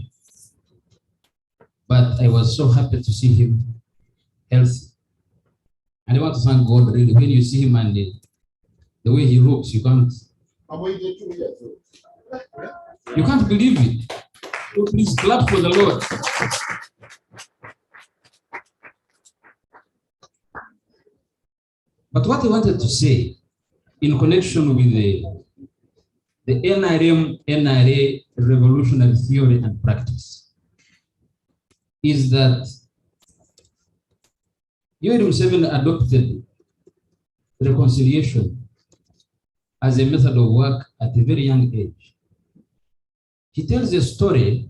but I was so happy to see him healthy. And I want to thank God really. When you see him and the way he looks, you can't believe it. So please clap for the Lord. But what I wanted to say in connection with the NRA revolutionary theory and practice is that Yoweri Museveni adopted reconciliation as a method of work at a very young age. He tells a story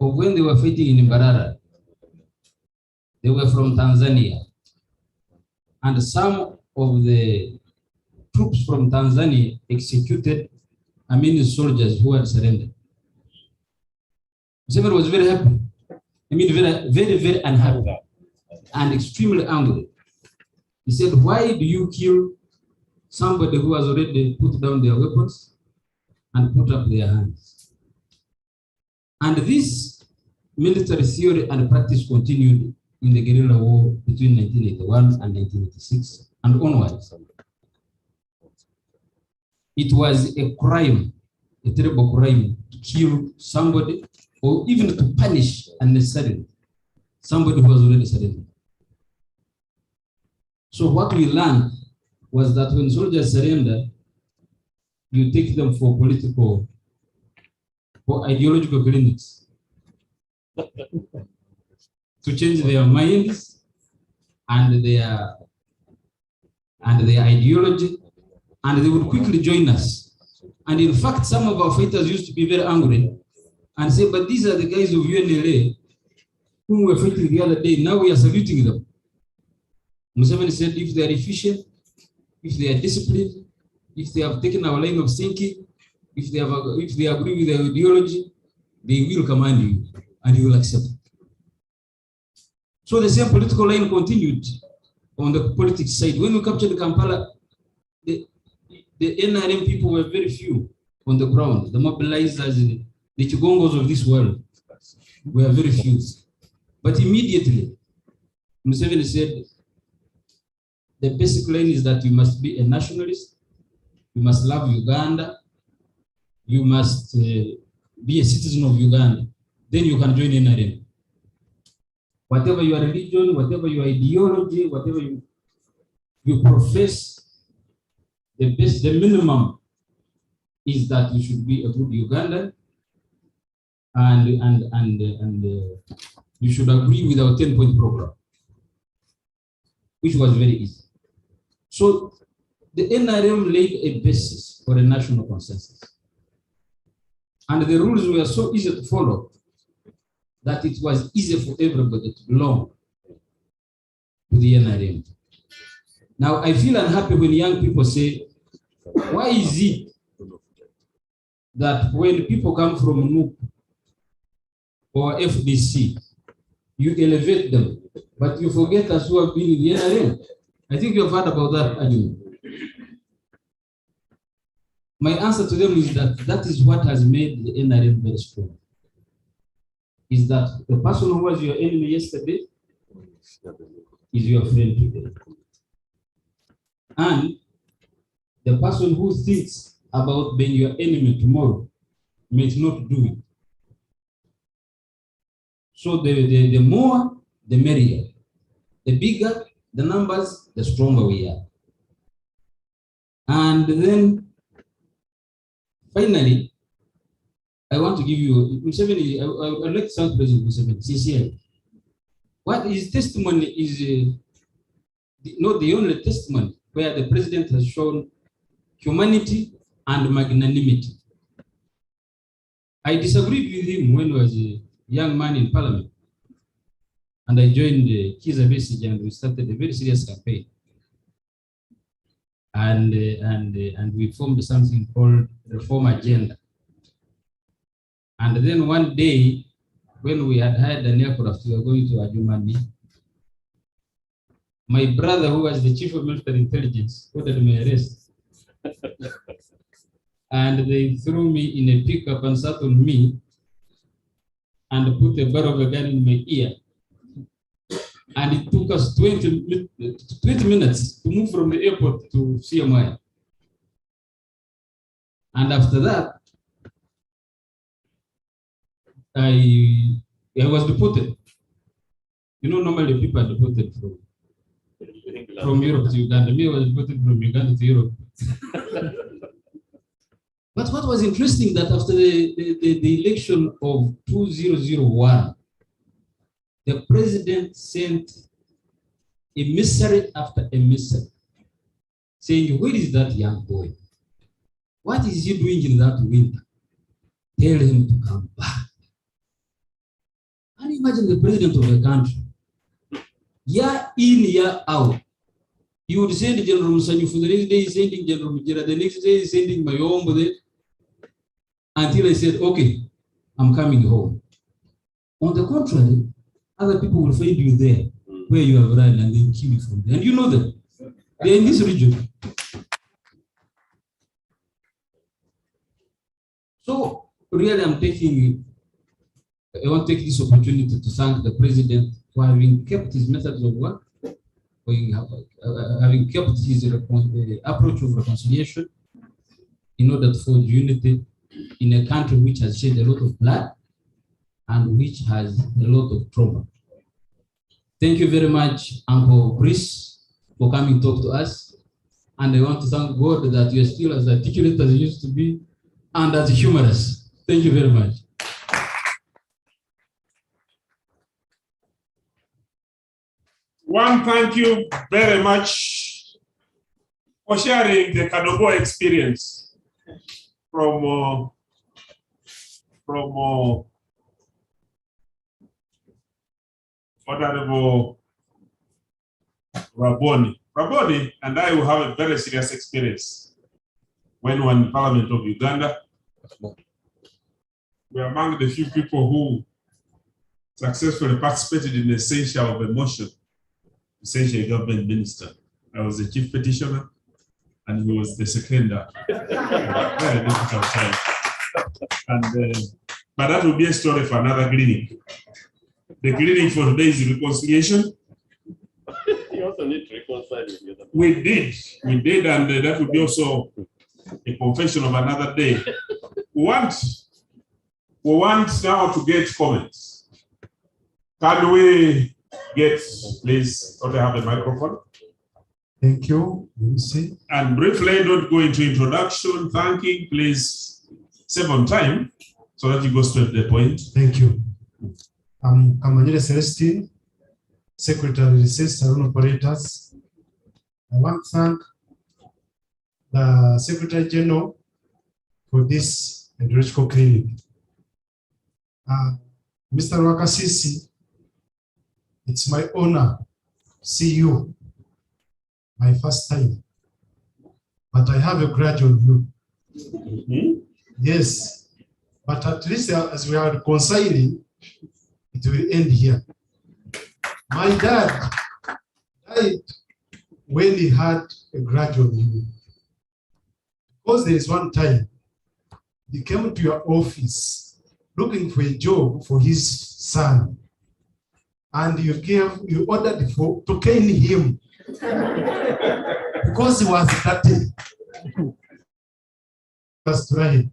of when they were fighting in Mbarara. They were from Tanzania, and some of the troops from Tanzania executed soldiers who had surrendered. Museveni was very happy. Very unhappy and extremely angry. He said, why do you kill somebody who has already put down their weapons and put up their hands? And this military theory and practice continued in the guerrilla war between 1981 and 1986 and onwards. It was a crime, a terrible crime, to kill somebody or even to punish unnecessarily somebody who was already surrendered. So what we learned was that when soldiers surrender, you take them for ideological clinics to change their minds and their ideology, and they would quickly join us. And in fact, some of our fighters used to be very angry and say, but these are the guys of UNLA whom we were fighting the other day. Now we are saluting them. Museveni said, if they are efficient, if they are disciplined, if they have taken our line of thinking, if they agree with their ideology, they will command you and you will accept it. So the same political line continued on the politics side. When we captured Kampala, the NRM people were very few on the ground. The mobilizers, the Chigongos of this world were very few. But immediately, Museveni said, the basic line is that you must be a nationalist, you must love Uganda, you must be a citizen of Uganda, then you can join NRM. Whatever your religion, whatever your ideology, whatever you profess, the minimum is that you should be a good Ugandan, and you should agree with our 10-point program, which was very easy. So the NRM laid a basis for a national consensus. And the rules were so easy to follow that it was easy for everybody to belong to the NRM. Now, I feel unhappy when young people say, why is it that when people come from NUP or FDC, you elevate them, but you forget us who have been in the NRM? I think you've heard about that argument. My answer to them is that that is what has made the NRM very strong. Is that the person who was your enemy yesterday is your friend today. And the person who thinks about being your enemy tomorrow may not do it. So the more, the merrier. The bigger the numbers, the stronger we are. And then, finally, I want to give you, Museveni, I'd like to thank President Museveni, sincerely. What his testimony is not the only testimony where the president has shown humanity and magnanimity. I disagreed with him when I was a young man in parliament, and I joined the Kiza Besigye and we started a very serious campaign. And we formed something called Reform Agenda. And then one day, when we had hired an aircraft, we were going to Ajumani. My brother, who was the chief of military intelligence, ordered me arrest. And they threw me in a pickup and sat on me and put a barrel of a gun in my ear. And it took us 20 minutes to move from the airport to CMI. And after that, I was deported. You know, normally people are deported from Europe to Uganda. Me, I was deported from Uganda to Europe. But what was interesting that after the election of 2001, the president sent a emissary after emissary saying, where is that young boy? What is he doing in that winter? Tell him to come back. And imagine the president of the country, year in, year out. He would send General Musanyu for the next day, he's sending General Mujira, the next day he's sending Mayombo there, until I said, okay, I'm coming home. On the contrary, other people will find you there, where you have run, and they'll kill you from there. And you know them. They're in this region. So, really, I want to take this opportunity to thank the president for having kept his methods of work, for having kept his approach of reconciliation in order to forge unity in a country which has shed a lot of blood and which has a lot of trauma. Thank you very much, Uncle Chris, for coming to talk to us. And I want to thank God that you are still as articulate as you used to be and as humorous. Thank you very much. One, thank you very much for sharing the Kadobo experience from Honorable Raboni. Raboni and I will have a very serious experience when we were in the Parliament of Uganda. We are among the few people who successfully participated in the censure of a motion to censure a government minister. I was the chief petitioner, and he was the seconder. Very difficult time. And but that will be a story for another clinic. The clinic for today is reconciliation. You also need to reconcile with the other. We did, and that would be also a confession of another day. We want now to get comments. Can we get, please, don't I have a microphone? Thank you. Lucy. And briefly, don't go into introduction, thanking, please save on time so that you go straight to the point. Thank you. I'm Kamanyere Celestine, Secretary, Research Salon Operators. I want to thank the Secretary General for this ideological clinic. Mr. Wakasisi, it's my honor to see you. My first time, but I have a grudge on you. Yes, but at least as we are reconciling, it will end here. My dad died when he had a grudge on you. Because there is one time he came to your office looking for a job for his son, and you ordered to cane him. Because he was dirty. That's right.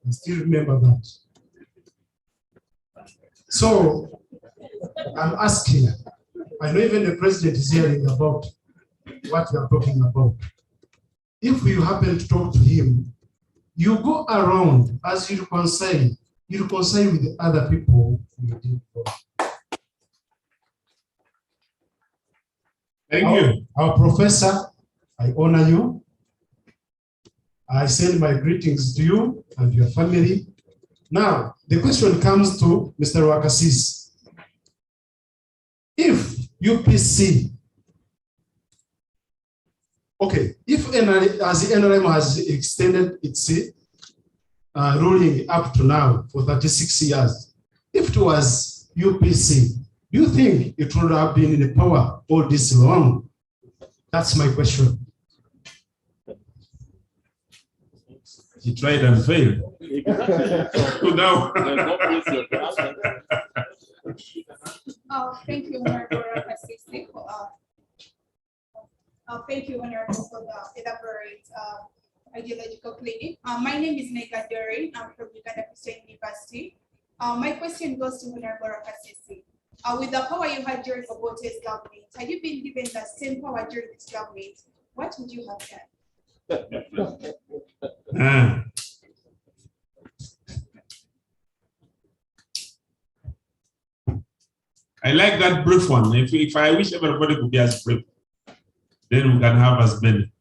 I still remember that. So I'm asking, I know even the president is hearing about what we are talking about. If you happen to talk to him, you go around as you reconcile with the other people you did for. Thank you. Our professor, I honor you. I send my greetings to you and your family. Now, the question comes to Mr. Wakasis. If UPC, okay, if as the NRM has extended its ruling up to now for 36 years, if it was UPC, do you think it would have been in the power all this long? That's my question. He tried and failed. So now. Thank you, Honorable Kasisi. Thank you, Honorable, for the elaborate ideological clinic. My name is Megan Dury. I'm from Uganda Christian University. My question goes to Honorable Kasisi. With the power you had during Obote's government, had you been given the same power during this government, what would you have done? I like that brief one. If I wish everybody could be as brief, then we can have as many.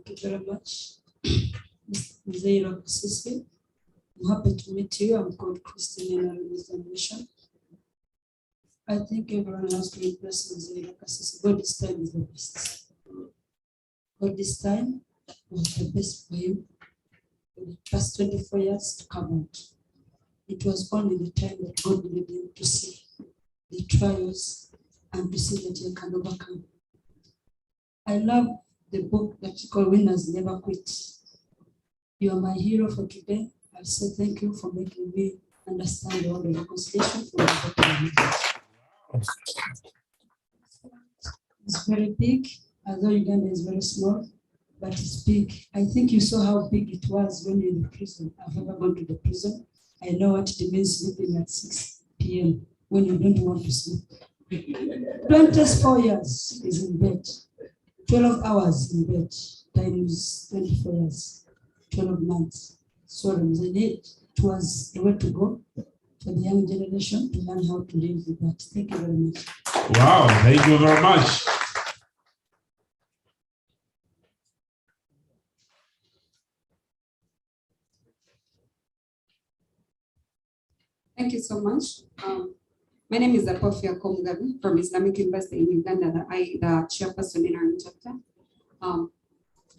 Thank you very much, Mr. Kasisi. I'm happy to meet you. I'm called Christine NRM Examination. I think everyone has to impress Mr. Kasisi. God this time is the best. God this time was the best for him for the past 24 years to come out. It was only the time that God needed him to see the trials and to see that he can overcome. I love the book that you call Winners Never Quit. You are my hero for today. I say thank you for making me understand all the reconciliation from the bottom of It's very big, although Uganda is very small, but it's big. I think you saw how big it was when you're in the prison. I've never gone to the prison. I know what it means sleeping at 6 p.m. when you don't want to sleep. 24 years is in bed. 12 hours in bed times 24 years, 12 months. So it was the way to go for the young generation to learn how to live with that. Thank you very much. Wow, thank you very much. Thank you so much. My name is Apofia Komgabi from Islamic University in Uganda, the chairperson in our chapter.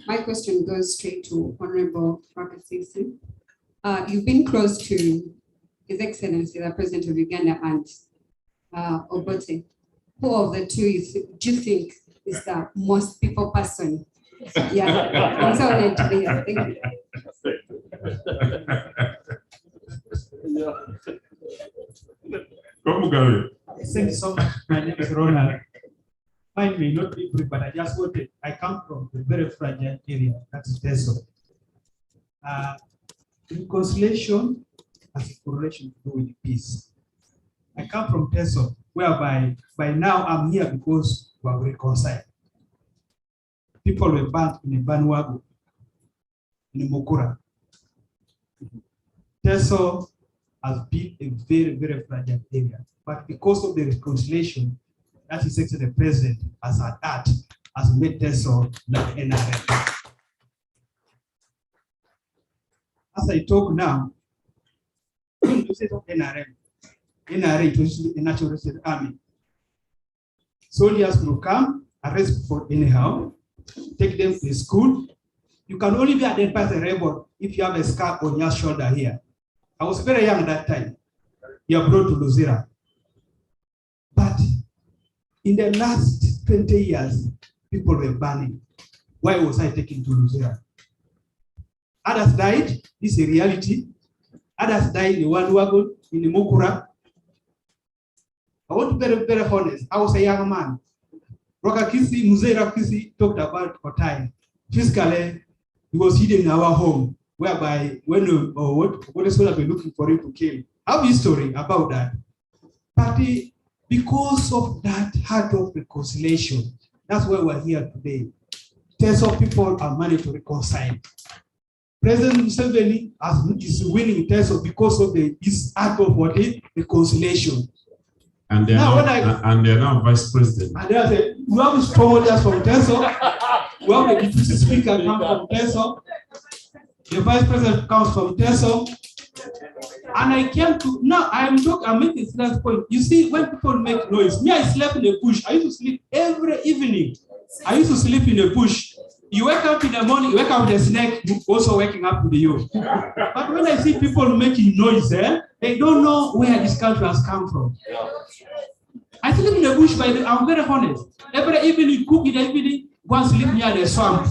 My question goes straight to Honorable Wakasisi. You've been close to His Excellency, the President of Uganda, and Obote, who of the two do you think is the most people person? Yeah, I'm so honored to be here. Thank you. Thank you so much. My name is Ronald. Mine may not be brief, but I come from a very fragile area, that is Teso. Reconciliation has a correlation to do with peace. I come from Teso, whereby by now I'm here because we have reconciled. People were burnt in a Banwago, in Mukura. Teso has been a very, very fragile area. But because of the reconciliation, that is actually the president has made Teso like NRM. As I talk now, when you say NRM, NRA is a National Rescue Army. Soldiers will come, arrest people anyhow, take them to school. You can only be identified as a rebel if you have a scar on your shoulder here. I was very young at that time. You are brought to Luzira. But in the last 20 years, people were burning. Why was I taken to Luzira? Others died. This is a reality. Others died in one wagon, in the Mukura. I want to be very, very honest. I was a young man. Mzee Rakisi talked about Otai. Physically, he was hidden in our home, whereby when what is going to be looking for him to kill. I have a story about that. But because of that heart of reconciliation, that's why we're here today. Tens of people are managed to reconcile. President Museveni is winning Teso because of his act of reconciliation. And they are now vice president. And we have strong leaders from Teso. We have the deputy speaker come from Teso. The vice president comes from Teso. And I came to now. I'm making this last point. You see, when people make noise, me, I slept in the bush. I used to sleep every evening. I used to sleep in the bush. You wake up in the morning, you wake up with a snake, also waking up with you. But when I see people making noise, they don't know where this country has come from. I sleep in the bush, I'm very honest. Every evening, you cook in the evening, go and sleep near the swamp.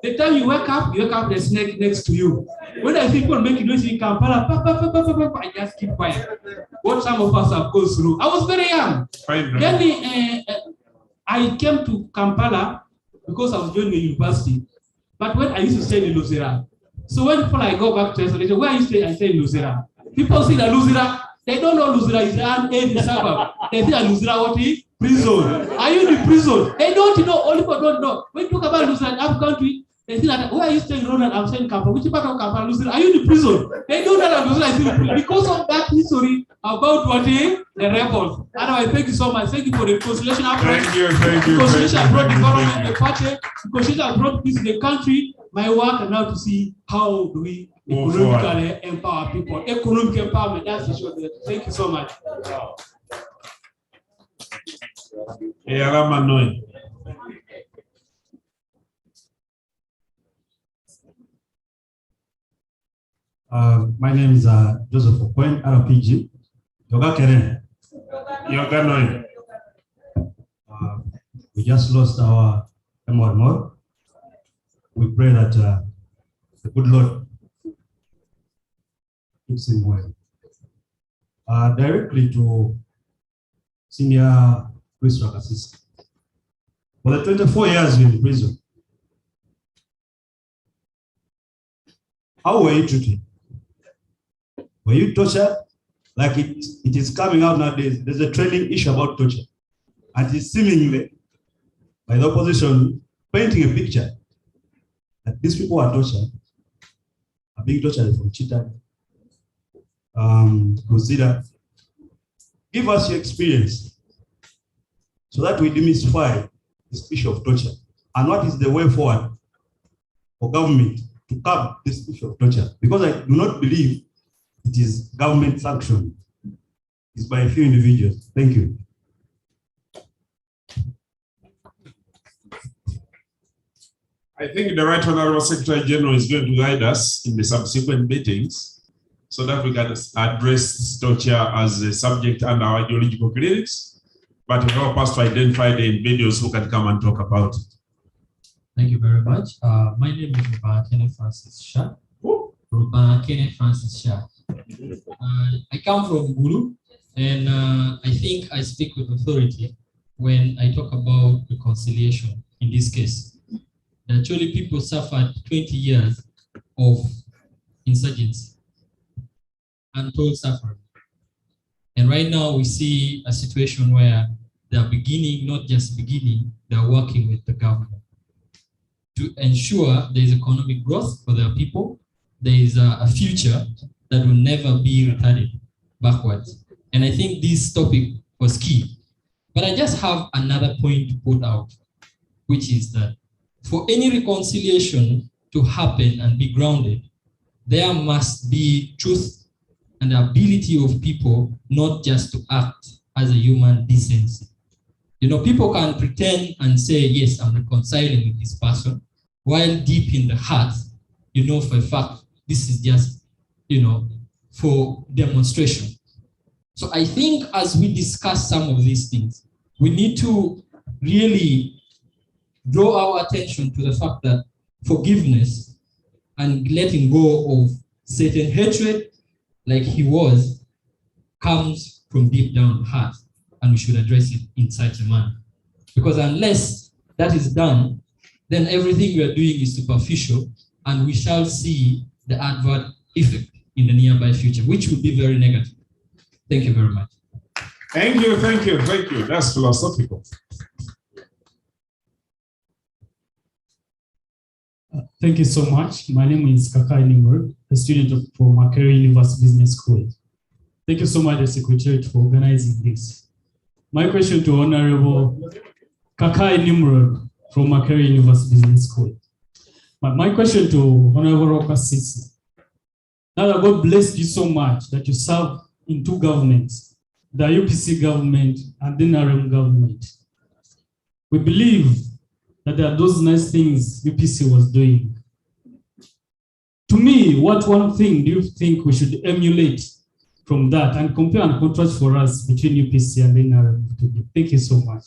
The time you wake up with a snake next to you. When I see people making noise in Kampala, I just keep quiet. What some of us have gone through. I was very young. Then I came to Kampala because I was joining the university. But when I used to stay in Luzira. So when people I go back to Teso, they say, where you stay? I stay in Luzira. People see that Luzira, they don't know Luzira is an aid suburb. They think that Luzira what is prison. Are you in the prison? They don't know, all people don't know. When you talk about Luzira in our country, they think that where are you staying, Ronald? I'm staying in Kampala. Which part of Kampala, Luzira? Are you in the prison? They don't know that Luzira is in the prison. Because of that history about what is the rebels. Otherwise, thank you so much. Thank you for the reconciliation approach. Thank you. Reconciliation brought the government, the party. Reconciliation brought peace in the country. My work now to see how do we economically empower people. Economic empowerment, that's the issue. Thank you so much. My name is Joseph Okwen, RPG. Yoga Keren. Yoga Noi. We just lost our more. We pray that the good Lord keeps him well. Directly to Senior Priest Rakasisi. For the 24 years in prison, how were you treated? Were you tortured? Like it is coming out nowadays, there's a training issue about torture. And it's seemingly, by the opposition, painting a picture that these people are tortured, are being tortured from Chita, consider. Give us your experience so that we demystify this issue of torture. And what is the way forward for government to curb this issue of torture? Because I do not believe it is government sanctioned. It's by a few individuals. Thank you. I think the Right Honorable Secretary General is going to guide us in the subsequent meetings so that we can address torture as a subject under our ideological clinics, but will help us to identify the individuals who can come and talk about it. Thank you very much. My name is Kenneth Francis Shah. Kenneth Francis Shah. I come from Guru, and I think I speak with authority when I talk about reconciliation in this case. Actually, people suffered 20 years of insurgency, untold suffering. And right now we see a situation where they are beginning, not just beginning, they are working with the government to ensure there is economic growth for their people. There is a future that will never be retarded backwards. And I think this topic was key. But I just have another point to put out, which is that for any reconciliation to happen and be grounded, there must be truth and the ability of people not just to act as a human decency. You know, people can pretend and say, yes, I'm reconciling with this person, while deep in the heart, you know for a fact, this is just, you know, for demonstration. So I think as we discuss some of these things, we need to really draw our attention to the fact that forgiveness and letting go of certain hatred, like he was, comes from deep down the heart, and we should address it in such a manner. Because unless that is done, then everything we are doing is superficial, and we shall see the adverse effect in the nearby future, which will be very negative. Thank you very much. Thank you, thank you, thank you. That's philosophical. Thank you so much. My name is Kakai Nimrod, a student from Makerere University Business School. Thank you so much, the Secretary, for organizing this. My question to Honorable Kakai Nimrod from Makerere University Business School. My question to Honorable Roka Sisi. Now that God blessed you so much that you serve in two governments, the UPC government and the NRM government. We believe that there are those nice things UPC was doing. To me, what one thing do you think we should emulate from that and compare and contrast for us between UPC and NRM? Thank you so much.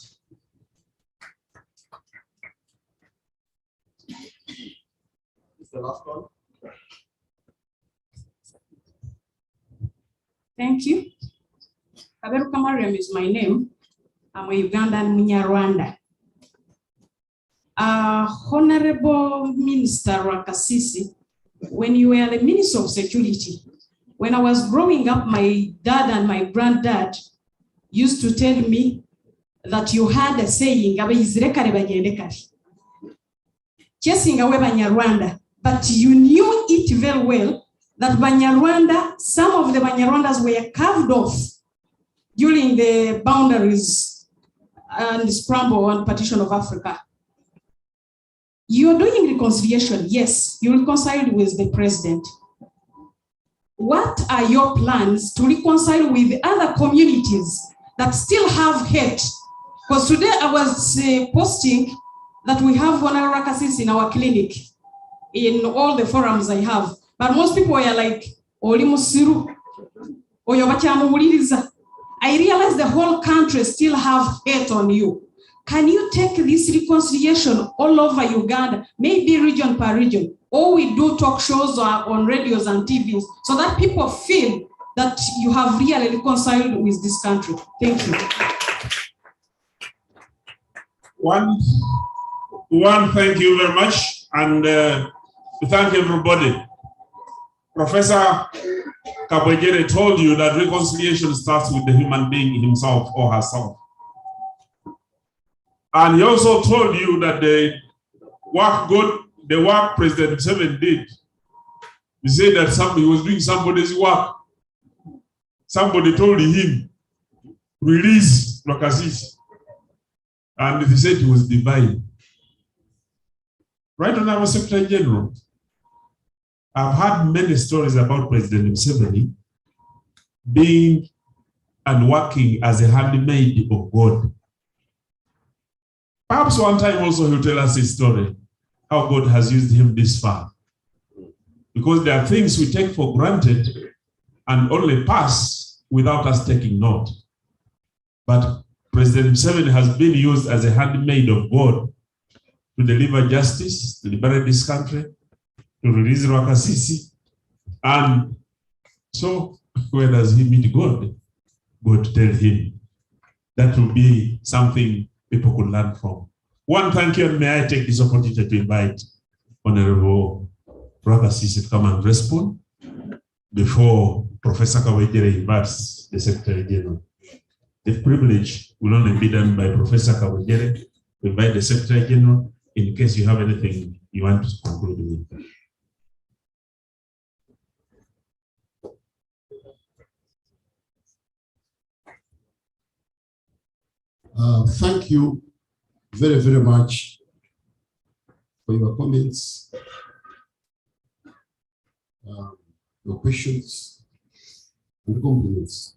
Is the last one? Thank you. Kaberuka Mariam is my name. I'm a Ugandan Munyarwanda. Honorable Minister Rakasisi, when you were the Minister of Security, when I was growing up, my dad and my granddad used to tell me that you had a saying, but you knew it very well that Banyarwanda, some of the Banyarwandas were carved off during the boundaries and scramble and partition of Africa. You're doing reconciliation, yes, you reconciled with the president. What are your plans to reconcile with other communities that still have hate? Because today I was posting that we have Honorable Rakasisi in our clinic, in all the forums I have. But most people are like, Oli Musiru, I realize the whole country still have hate on you. Can you take this reconciliation all over Uganda, maybe region per region, or we do talk shows on radios and TVs so that people feel that you have really reconciled with this country? Thank you. One, thank you very much, and thank everybody. Professor Kabwejere told you that reconciliation starts with the human being himself or herself. And he also told you that the work President Museveni did, he said that he was doing somebody's work. Somebody told him, release Rakasisi. And he said he was divine. Right, Honorable Secretary General, I've heard many stories about President Museveni being and working as a handmaid of God. Perhaps one time also he'll tell us his story, how God has used him this far. Because there are things we take for granted and only pass without us taking note. But President Museveni has been used as a handmaid of God to deliver justice, to liberate this country, to release Rwakasisi. And so, where does he meet God? God tell him. That will be something people could learn from. One, thank you, and may I take this opportunity to invite Honorable Rwakasisi to come and respond before Professor Kawejere invites the Secretary General. The privilege will only be done by Professor Kawejere to invite the Secretary General in case you have anything you want to conclude with. Thank you very, very much for your comments, your questions, and compliments.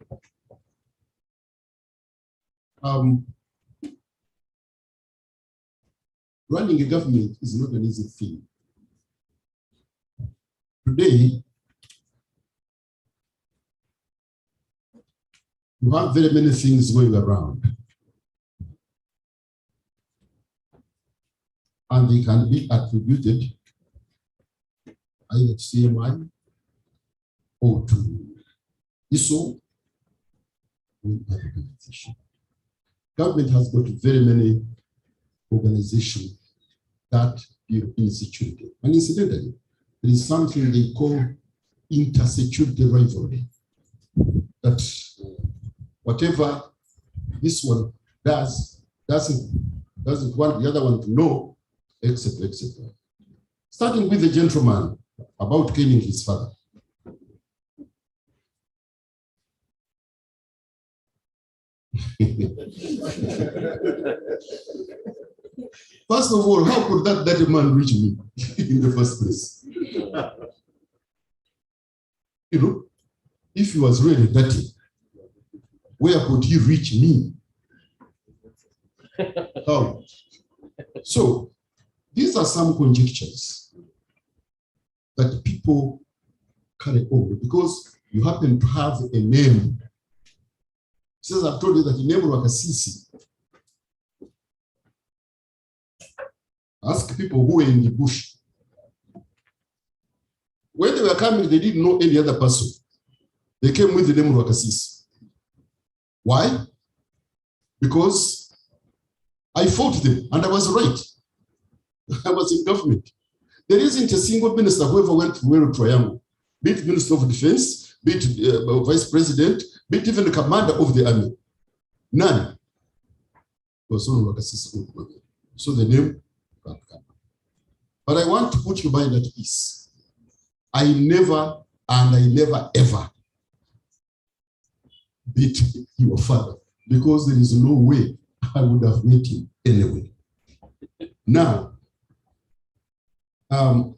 Running a government is not an easy thing. Today, you have very many things going around. And they can be attributed either to CMI or to ISO or other organization. Government has got very many organizations that deal in security. And incidentally, there is something they call inter-security rivalry. That whatever this one does, doesn't want the other one to know, etc., etc. Starting with the gentleman about killing his father. First of all, how could that man reach me in the first place? You know, if he was really dirty, where could he reach me? How? So, these are some conjectures that people carry over because you happen to have a name. Since I've told you that the name Rwakasisi, ask people who were in the bush. When they were coming, they didn't know any other person. They came with the name Rwakasisi. Why? Because I fought them and I was right. I was in government. There isn't a single minister who ever went to Wero Triangle, be it Minister of Defense, be it Vice President, be it even the commander of the army. None. So the name can't come. But I want to put your mind at ease. I never ever beat your father because there is no way I would have met him anyway. Now,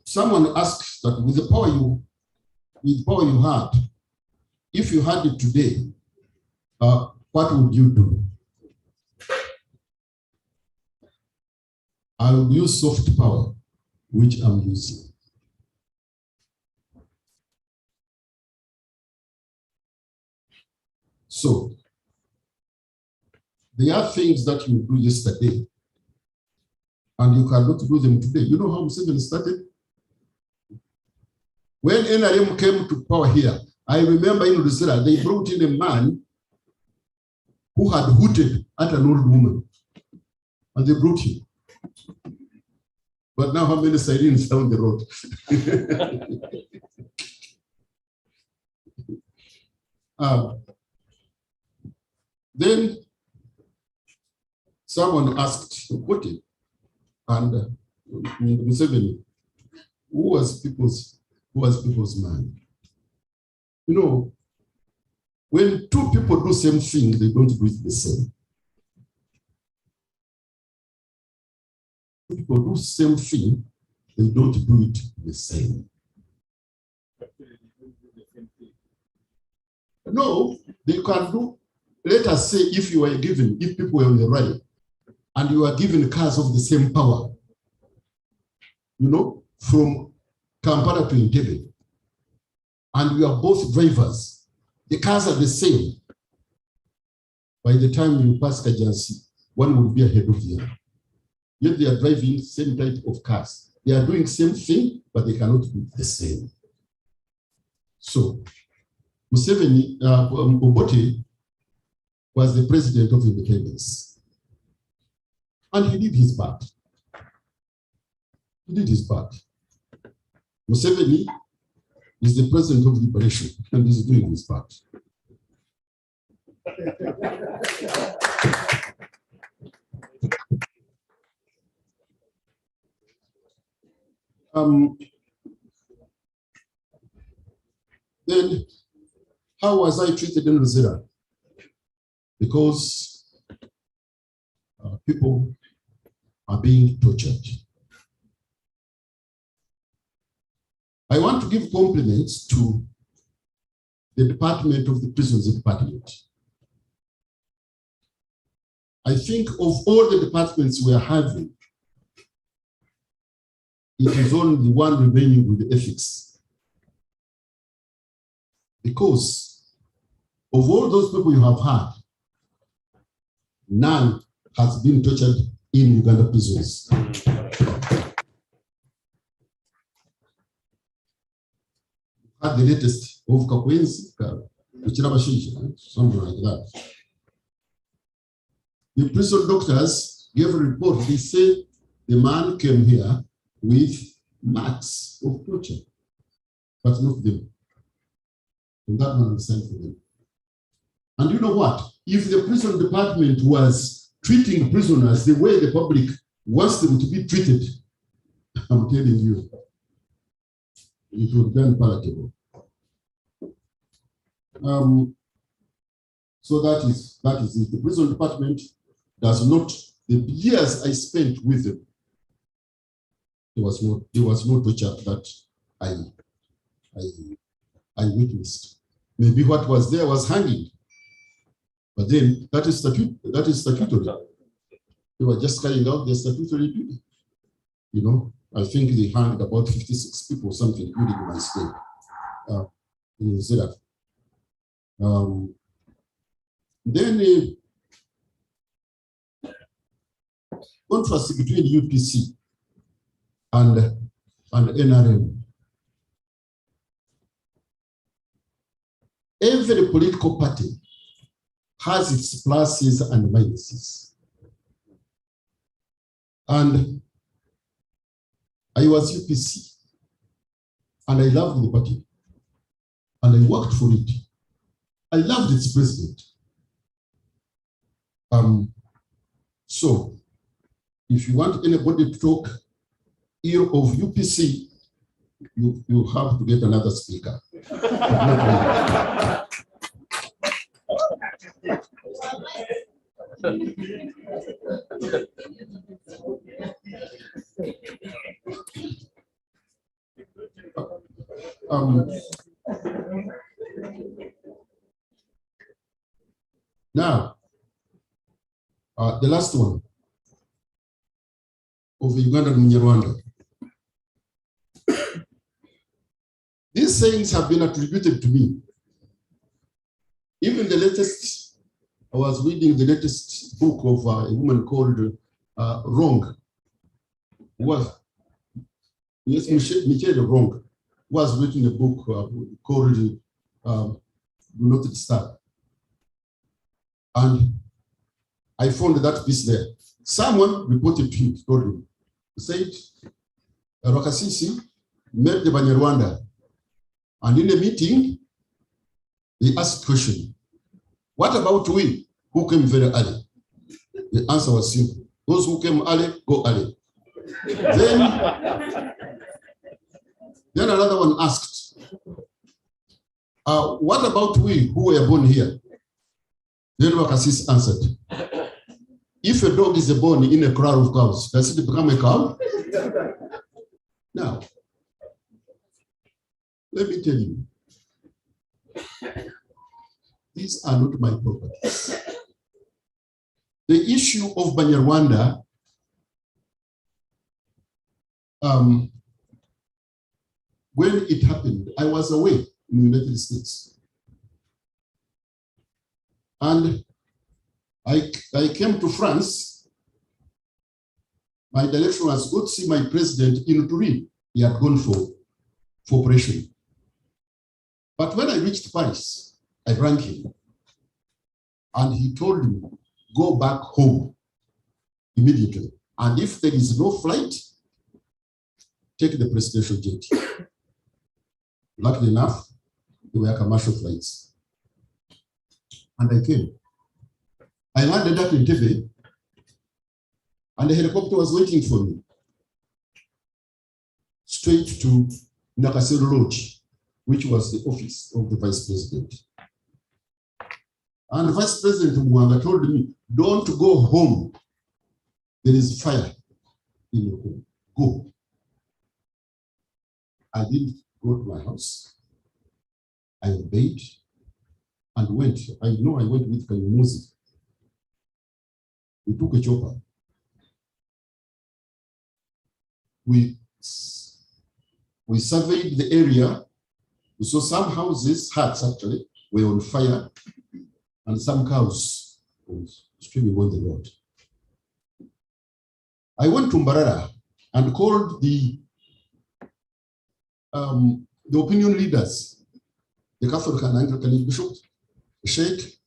someone asks that with the power you had, if you had it today, what would you do? I will use soft power, which I'm using. So, there are things that you do yesterday, and you cannot do them today. You know how Museveni started? When NRM came to power here, I remember in Rizla, they brought in a man who had hooted at an old woman, and they brought him. But now how many sirens down the road? Then someone asked Putin and Museveni, who was people's man? You know, when two people do same thing, they don't do it the same. People do same thing, they don't do it the same. No, they can do. Let us say if people were on the rally and you are given cars of the same power, you know, from Kampala to Entebbe, and you are both drivers, The cars are the same. By the time you pass Kajansi, one will be ahead of the other. Yet they are driving same type of cars. They are doing same thing, but they cannot be the same. So, Museveni, Obote was the president of independence. And he did his part. He did his part. Museveni is the president of liberation and is doing his part. Then, how was I treated in Luzira? Because people are being tortured. I want to give compliments to the Department of the Prisons Department. I think of all the departments we are having, it is only the one remaining with the ethics. Because of all those people you have had, none has been tortured in Uganda prisons. Had the latest of Kakwenzi, something like that. The prison doctors gave a report. They said the man came here with marks of torture, but not them. And that one was sent for them. And you know what? If the prison department was treating prisoners the way the public wants them to be treated, I'm telling you, it would be unpalatable. So that is it. The prison department does not, the years I spent with them, there was no torture that I witnessed. Maybe what was there was hanging, but then that is statutory. They were just carrying out their statutory duty. You know, I think they hanged about 56 people or something during my stay in Zera. Then contrast between UPC and NRM. Every political party has its pluses and minuses. And I was UPC, and I loved the party, and I worked for it. I loved its president. So, if you want anybody to talk ill of UPC, you have to get another speaker. Now, the last one of Uganda and Rwanda. These sayings have been attributed to me. Even the latest, I was reading the latest book of a woman called Wrong. Michelle Wrong was written a book called Do Not Disturb. And I found that piece there. Someone reported to him, told him, said, Rwakasisi met the Banyarwanda. And in a meeting, they asked question, what about we who came very early? The answer was simple. Those who came early, go early. Then another one asked, what about we who were born here? Then Rwakasisi answered, if a dog is born in a crowd of cows, does it become a cow? Now, let me tell you, these are not my properties. The issue of Banyarwanda, when it happened, I was away in the United States. And I came to France. My direction was go to see my president in Turin. He had gone for operation. But when I reached Paris, I rang him. And he told me, go back home immediately. And if there is no flight, take the presidential jet. Luckily enough, there were commercial flights. And I came. I landed up in Entebbe, and the helicopter was waiting for me. Straight to Nakasero Lodge, which was the office of the vice president. And Vice President Mwanga told me, don't go home. There is fire in your home. Go. I didn't go to my house. I obeyed and went. I know I went with Kanyumuzi. We took a chopper. We surveyed the area. We saw some houses, huts actually, were on fire, and some cows were streaming on the road. I went to Mbarara and called the opinion leaders, the Catholic and Anglican bishop, the sheikh,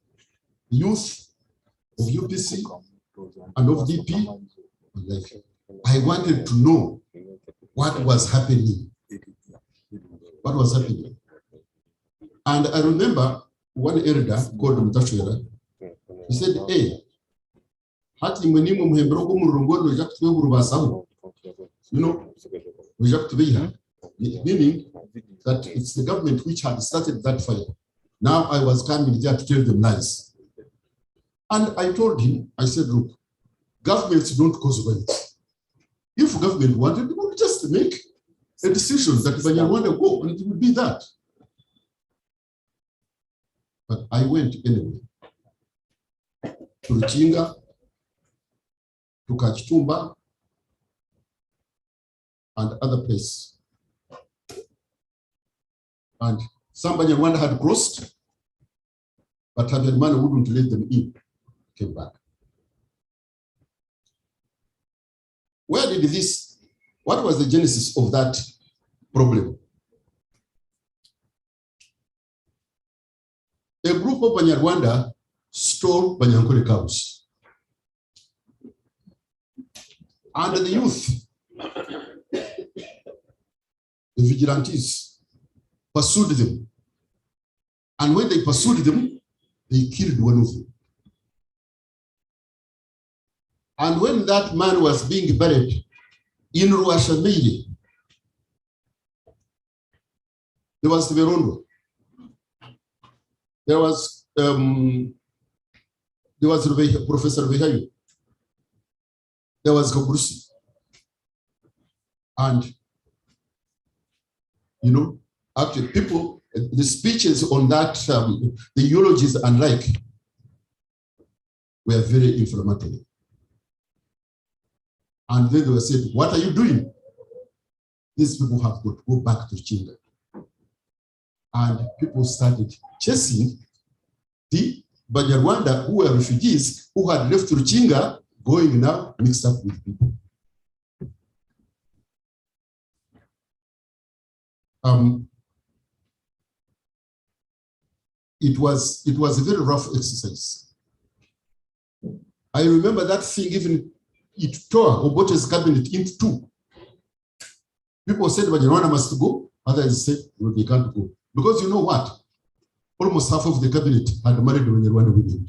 the youth of UPC and of DP. I wanted to know what was happening. What was happening? And I remember one elder called Mutashwera. He said, hey, you know, meaning that it's the government which had started that fire. Now I was coming there to tell them lies. And I told him, I said, look, governments don't cause violence. If government wanted, they would just make a decision that when you want to go, and it would be that. But I went anyway to Ruchinga, to Kachitumba, and other places. And somebody Rwanda had crossed, but Habyarimana wouldn't let them in, came back. Where did this, what was the genesis of that problem? A group of Banyarwanda stole Banyankole cows. And the youth, the vigilantes, pursued them. And when they pursued them, they killed one of them. And when that man was being buried in Ruashamili, there was Verondo. There was Professor Vehayu. There was Gobrusi. And, you know, actually people, the speeches on that, the eulogies and like, were very inflammatory. And then they were said, what are you doing? These people have got to go back to Chinga. And people started chasing the Banyarwanda who were refugees who had left Ruchinga, going now mixed up with people. It was a very rough exercise. I remember that thing, even it tore Obote's cabinet into two. People said Banyarwanda must go, others said no, they can't go. Because you know what? Almost half of the cabinet had married Banyarwanda women.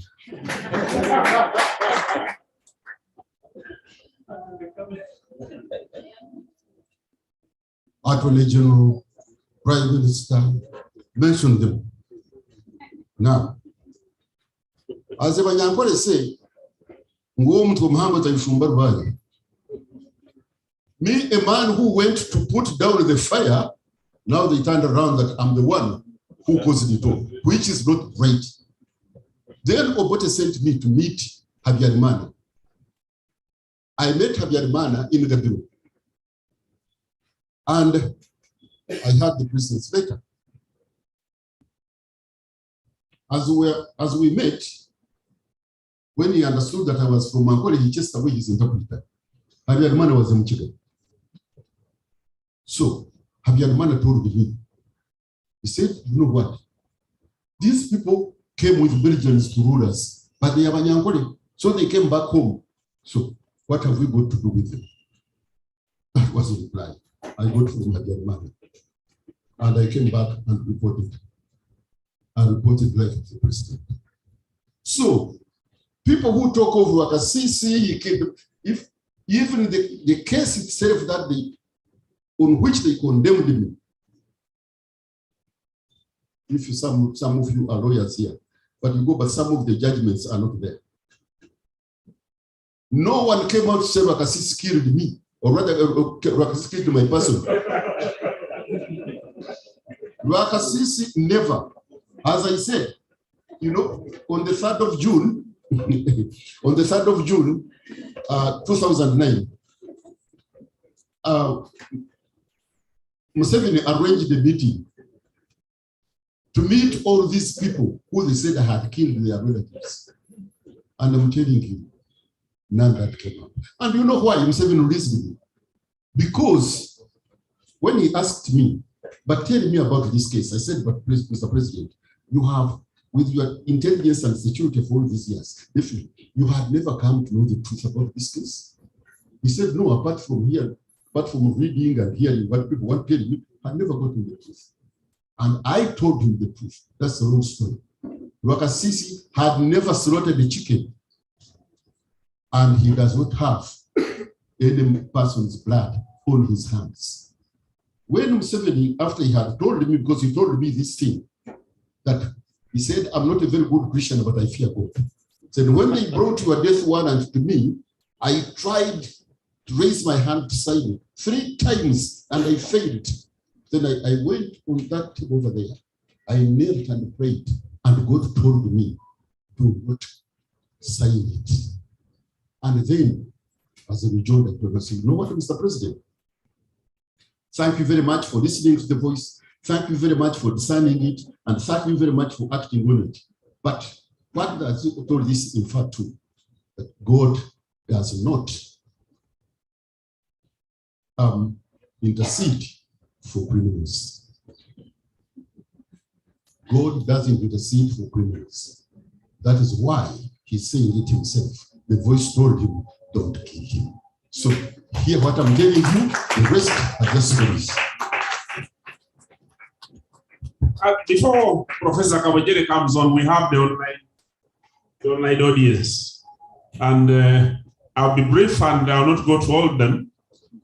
Attorney General, Prime Minister, mention them. Now, as the Banyankole say, me, a man who went to put down the fire, now they turned around that I'm the one who caused it all, which is not right. Then Obote sent me to meet Habyarimana. I met Habyarimana in Gabiru. And I had the president's letter. As we met, When he understood that I was from Angola, he chased away his interpreter. Habyarimana was a Michigan. So Habyarimana told me, he said, you know what? These people came with Belgians to rule us, but they are Angola, so they came back home. So what have we got to do with them? That was the reply. I got from Habyarimana. And I came back and reported. I reported like the president. So people who talk of Wakasisi, if even the case itself that on which they condemned me, if some of you are lawyers here, but you go, but some of the judgments are not there. No one came out to say Wakasisi killed me, or rather Wakasisi killed my person. Wakasisi never, as I said, you know, on the 3rd of June, on the 3rd of June, 2009, Museveni arranged a meeting to meet all these people who they said had killed their relatives. And I'm telling you, none that came up. And you know why Museveni released me? Because when he asked me, but tell me about this case, I said, but Mr. President, you have, with your intelligence and security for all these years, definitely, you had never come to know the truth about this case. He said, no, apart from reading and hearing what people want to tell me, I never gotten the truth. And I told him the truth. That's the wrong story. Wakasisi had never slaughtered a chicken, and he does not have any person's blood on his hands. When Museveni, after he had told me, because he told me this thing, that he said, I'm not a very good Christian, but I fear God. He said, when they brought your death warrant to me, I tried to raise my hand to sign it 3 times, and I failed. Then I went on that table over there. I knelt and prayed, and God told me to not sign it. And then, as a rejoinder, I said, you know what, Mr. President? Thank you very much for listening to the voice. Thank you very much for discerning it, and thank you very much for acting on it. But what does all this infer to? That God does not intercede for criminals. God doesn't intercede for criminals. That is why he's saying it himself. The voice told him, don't kill him. So hear what I'm telling you, the rest are just stories. Before Professor Kabojere comes on, we have the online audience. And I'll be brief and I'll not go to all of them.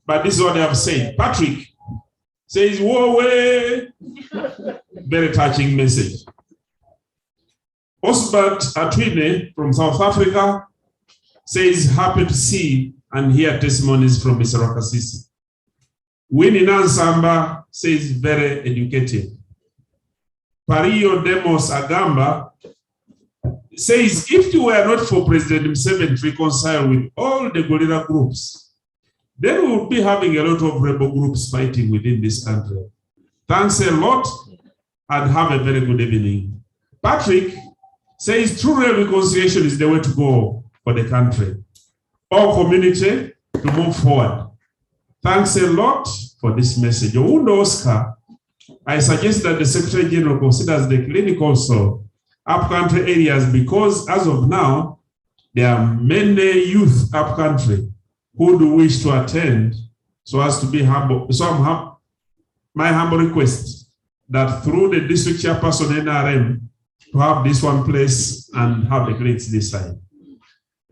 But this is what they have said. Patrick says, whoa, way. Very touching message. Osbert Atwine from South Africa says, happy to see and hear testimonies from Mr. Wakasisi. Winnie Nansamba says, very educative. Pario Demos Agamba says, if you were not for President Museveni to reconcile with all the guerrilla groups, then we would be having a lot of rebel groups fighting within this country. Thanks a lot and have a very good evening. Patrick says, true reconciliation is the way to go for the country. All community to move forward. Thanks a lot for this message. Oundo Oscar, I suggest that the Secretary General considers the clinic also up-country areas, because as of now, there are many youth up-country who do wish to attend, so as to be humble. So my humble request that through the district chairperson NRM to have this one place and have the clinics this side.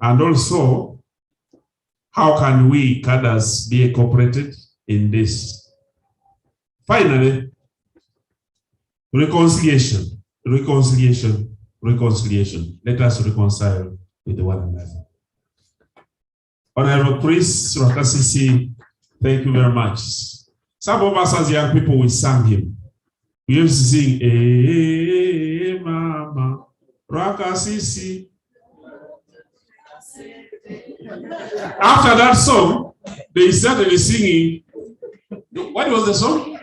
And also, how can we cadres be incorporated in this? Finally, reconciliation. Let us reconcile with one another. Honorable Chris Wakasisi, thank you very much. Some of us as young people, we sang him. We used to sing, hey, mama, Wakasisi. After that song, they started singing. What was the song?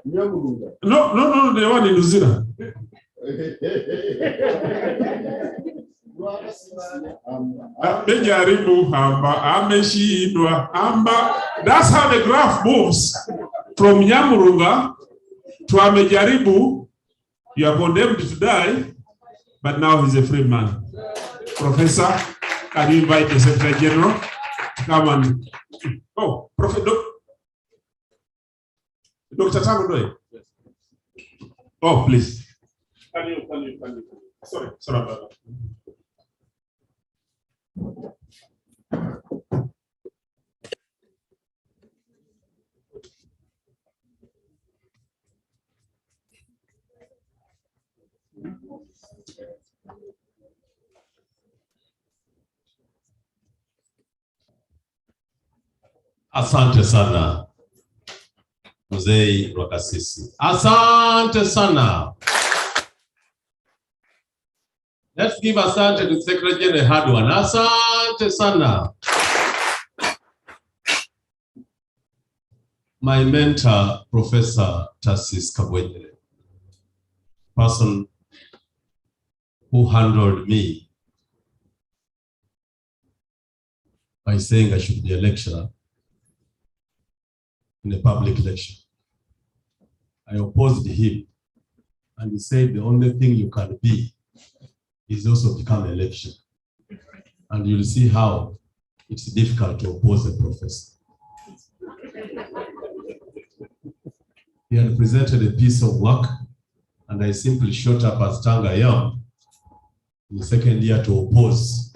No, the one in New Zealand. Amejaribu hamba, ameshindwa hamba. That's how the graph moves from Nyamurunga to amejaribu. You are condemned to die, but now he's a free man. Professor, can you invite the Secretary General to come and... Oh, Dr. Tagodoy. Oh, please. Can you? Sorry about that. Asante sana Mzee Rwakasisi. Asante sana. Let's give asante to Secretary General hard one. Asante sana. My mentor, Professor Tassis Kabwenyere, person who handled me by saying I should be a lecturer in a public lecture. I opposed him, and he said the only thing you can be is also become a lecturer. And you'll see how it's difficult to oppose a professor. He had presented a piece of work, and I simply showed up as Tanga Young in the second year to oppose.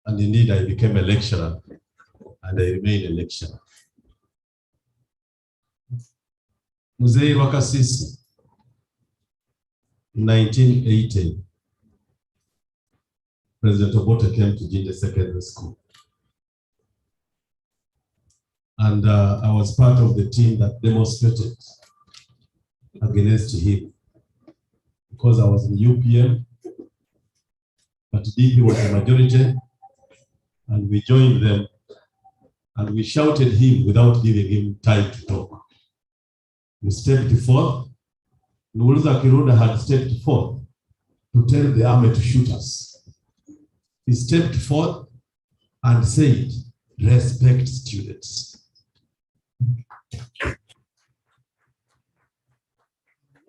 And indeed, I became a lecturer, and I remain a lecturer. Mzee Rwakasisi, in 1980, President Obote came to Jinja Secondary School. And I was part of the team that demonstrated against him because I was in UPM, but DP was the majority, and we joined them and we shouted him without giving him time to talk. We stepped forth. Nuuluza Kiruda had stepped forth to tell the army to shoot us. He stepped forth and said, respect students.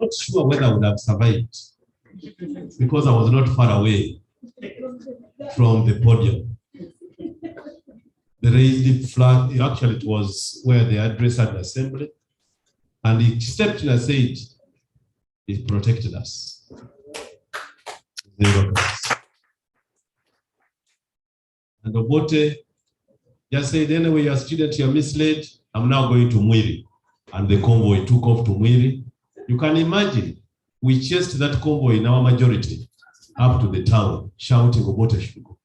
Not sure whether I would have survived because I was not far away from the podium. They raised the flag. Actually, it was where they addressed the assembly. And he stepped in and said, he protected us. And Obote just said, anyway, you're a student, you're misled. I'm now going to Mwiri. And the convoy took off to Mwiri. You can imagine, we chased that convoy in our majority up to the town, shouting Obote should go.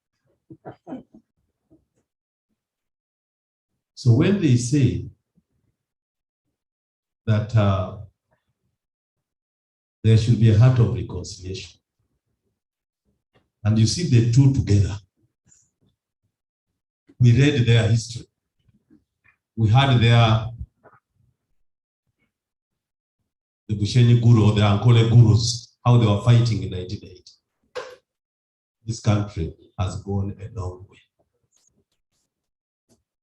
So when they say that there should be a heart of reconciliation, and you see the two together, we read their history. We had the Bushenyi Guru or the Ankole Gurus, how they were fighting in 1980. This country has gone a long way.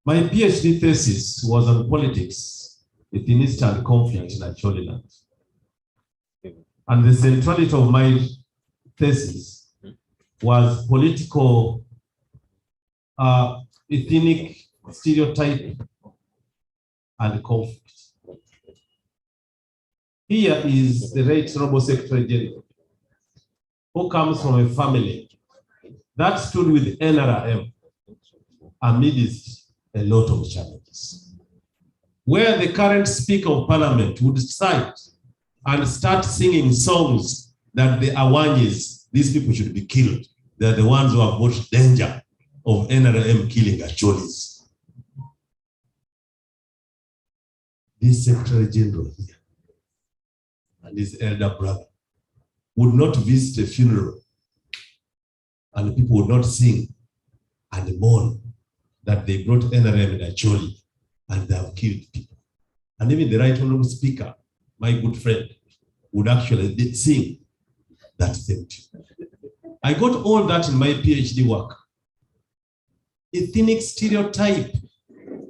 My PhD thesis was on politics within Eastern conflict in Acholi land. And the centrality of my thesis was political ethnic stereotype and conflict. Here is the Right Honorable Secretary General, who comes from a family that stood with NRM amidst a lot of challenges, where the current Speaker of Parliament would cite and start singing songs that the Awanyis, these people should be killed. They're the ones who have brought danger of NRM killing Acholis. This Secretary General here and his elder brother would not visit a funeral and people would not sing and mourn that they brought NRM in Acholi and they have killed people. And even the Right Honorable Speaker, my good friend, would actually sing that same tune. I got all that in my PhD work. Ethnic stereotype,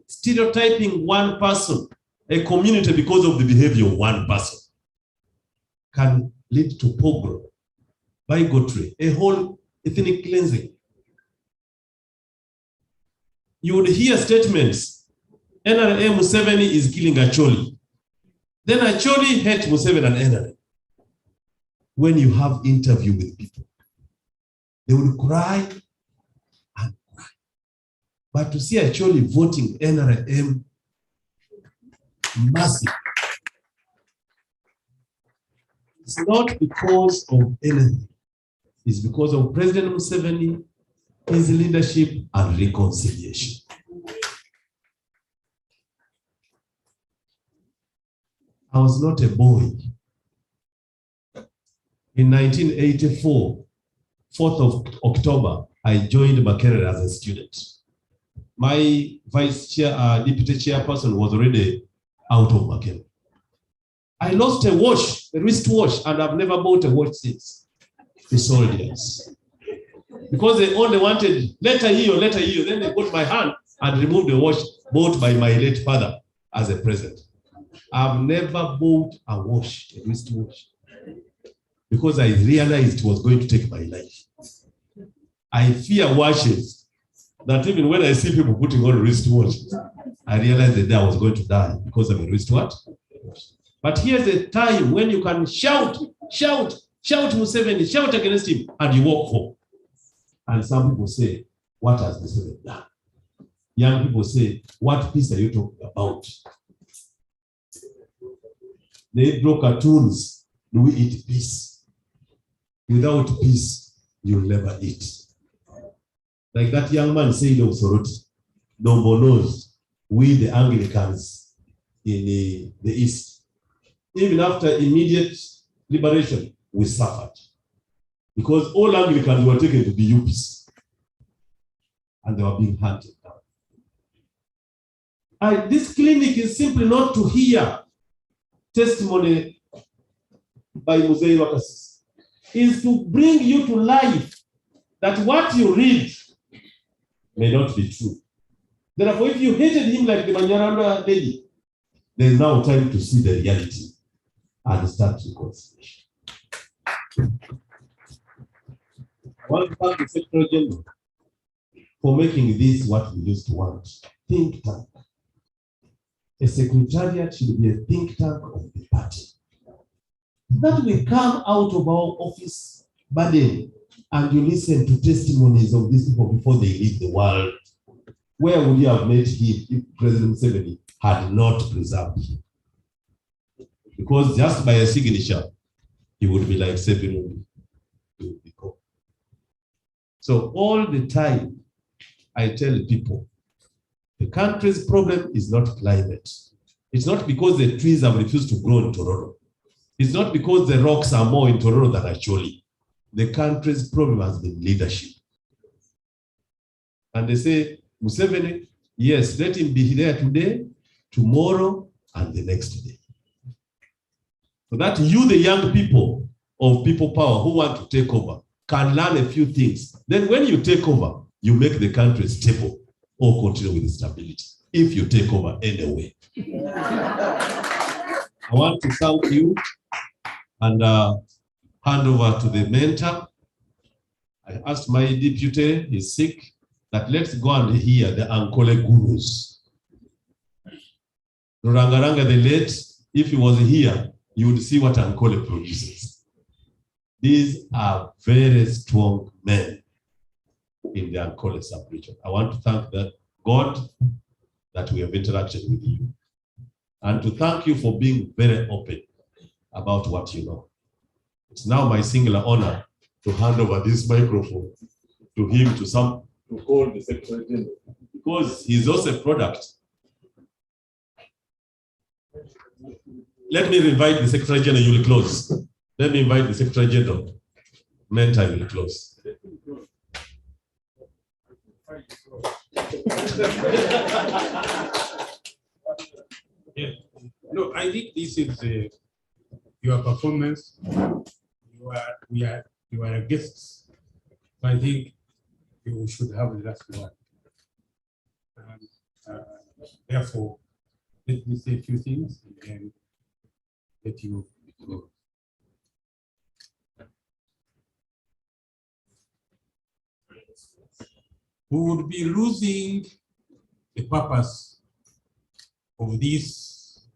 stereotyping one person, a community because of the behavior of one person can lead to pogrom, bigotry, a whole ethnic cleansing. You would hear statements, NRM Museveni is killing Acholi. Then Acholi hates Museveni and NRM. When you have interview with people, they will cry and cry. But to see Acholi voting NRM, massive. It's not because of anything. It's because of President Museveni, his leadership and reconciliation. I was not a boy. In 1984, 4th of October, I joined Makerere as a student. My vice chair, deputy chairperson was already out of Makerere. I lost a watch, a wristwatch, and I've never bought a watch since. The soldiers. Because they only wanted letter here, then they got my hand and removed the watch bought by my late father as a present. I've never bought a watch, a wristwatch, because I realized it was going to take my life. I fear watches that even when I see people putting on wristwatches, I realized that I was going to die because of a wristwatch. But here's a time when you can shout Museveni, shout against him, and you walk home. And some people say, what has Museveni done? Young people say, what peace are you talking about? They draw cartoons. Do we eat peace? Without peace, you'll never eat. Like that young man said of Soroti, Dombo knows, we the Anglicans in the East, even after immediate liberation, we suffered. Because all Anglicans were taken to be UPs. And they were being hunted down. This clinic is simply not to hear testimony by Mzee Wakasisi. Is to bring you to life that what you read may not be true. Therefore, if you hated him like the Banyarwanda lady, there is now time to see the reality and start reconciliation. I want to thank the Secretary General for making this what we used to want. Think tank. A secretariat should be a think tank of the party. That will come out of our office burden and you listen to testimonies of these people before they leave the world. Where would you have met him if President Museveni had not preserved him? Because just by a signature, he would be like Seven. So all the time, I tell people, the country's problem is not climate. It's not because the trees have refused to grow in Tororo. It's not because the rocks are more in Tororo than Acholi. The country's problem has been leadership. And they say, Museveni, yes, let him be there today, tomorrow, and the next day. So that you, the young people of people power who want to take over, can learn a few things. Then when you take over, you make the country stable or continue with stability. If you take over anyway. I want to thank you and hand over to the mentor. I asked my deputy, he's sick, that let's go and hear the Ankole gurus. Rurangaranga the late, if he was here, you would see what Ankole produces. These are very strong men in the Ankole sub-region. I want to thank God that we have interacted with you. And to thank you for being very open about what you know. It's now my singular honor to hand over this microphone to him to call the Secretary General, because he's also a product. Let me invite the Secretary General, you will close. Let me invite the Secretary General. Mentor, you will close. Yeah. No, I think this is your performance. You are guests So I think you should have the last word. Therefore, let me say a few things and then let you go. We would be losing the purpose of this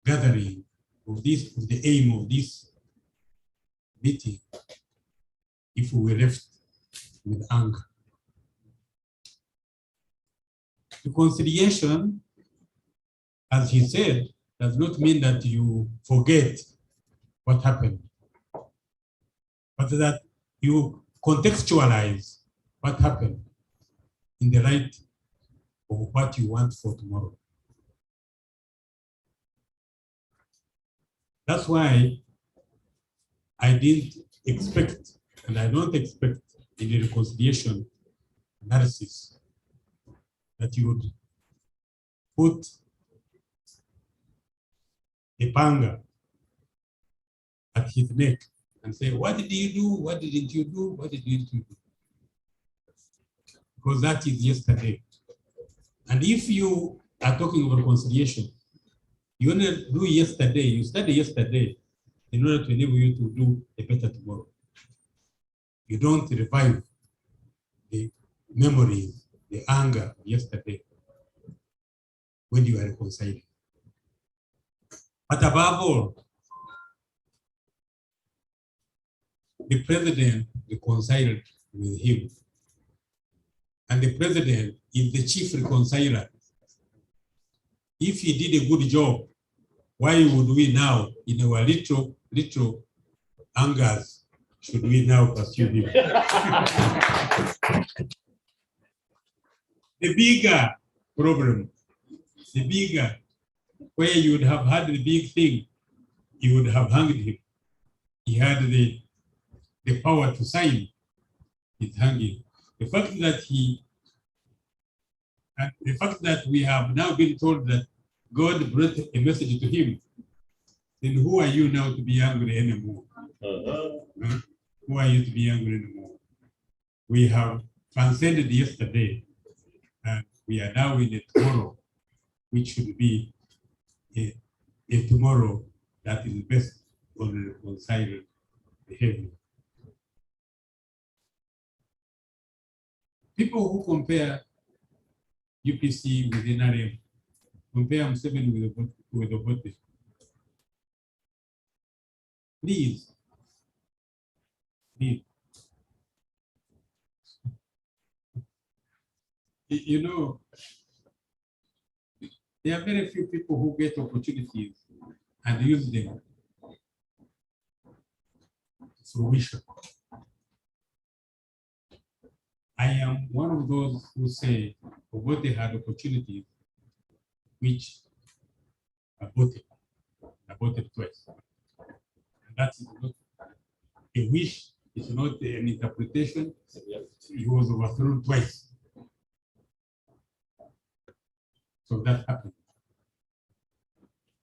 gathering, of the aim of this meeting, if we were left with anger. Reconciliation, as he said, does not mean that you forget what happened, but that you contextualize what happened in the light of what you want for tomorrow. That's why I didn't expect, and I don't expect in the reconciliation analysis that you would put a panga at his neck and say, what did you do? What didn't you do? What didn't you do? Because that is yesterday. And if you are talking about reconciliation, you want to do yesterday, you study yesterday in order to enable you to do a better tomorrow. You don't revive the memories, the anger of yesterday when you are reconciling. But above all, the president reconciled with him. And the president is the chief reconciler. If he did a good job, why would we now, in our little angers, should we now pursue him? The bigger problem, the bigger, where you would have had the big thing, you would have hanged him. He had the power to sign his hanging. The fact that we have now been told that God brought a message to him, then who are you now to be angry anymore? Who are you to be angry anymore? We have transcended yesterday, and we are now in a tomorrow, which should be a tomorrow that is based on reconciled behavior. People who compare UPC with NRM, compare Museveni with Obote. Please. You know, there are very few people who get opportunities and use them to fruition. I am one of those who say Obote had opportunities which aborted twice. And that is not a wish, it's not an interpretation. He was overthrown twice. So that happened.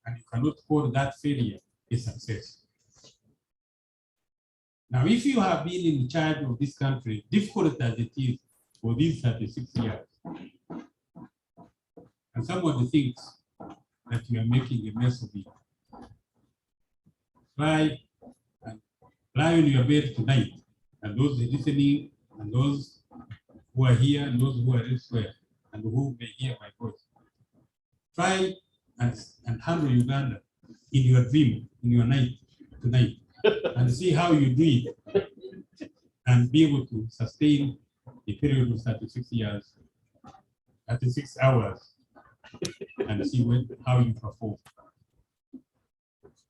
And you cannot call that failure a success. Now, if you have been in charge of this country, difficult as it is for these 36 years, and somebody thinks that you are making a mess of it, try and lie on your bed tonight, and those listening, and those who are here, and those who are elsewhere, and who may hear my voice, try and handle Uganda in your dream, in your night tonight, and see how you do it, and be able to sustain a period of 36 years, 36 hours, and see how you perform.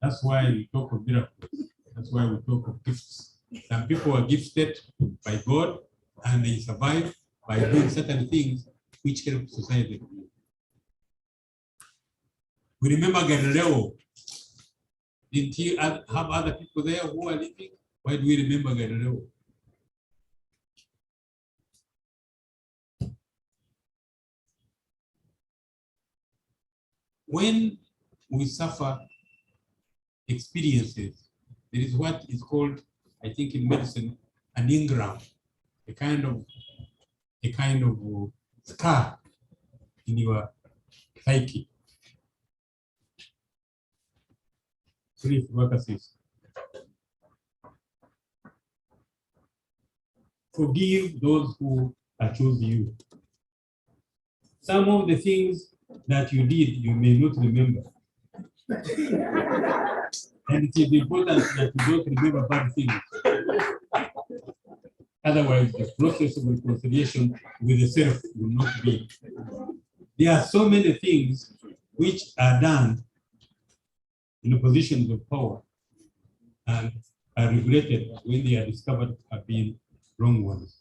That's why we talk of miracles. That's why we talk of gifts. Some people are gifted by God, and they survive by doing certain things which help society. We remember Galileo. Didn't he have other people there who are living? Why do we remember Galileo? When we suffer experiences, there is what is called, I think in medicine, an engram a kind of scar in your psyche. Please, workers, forgive those who accuse you. Some of the things that you did, you may not remember. And it is important that you don't remember bad things. Otherwise, the process of reconciliation with the self will not be. There are so many things which are done in positions of power and are regretted when they are discovered to have been wrong ones.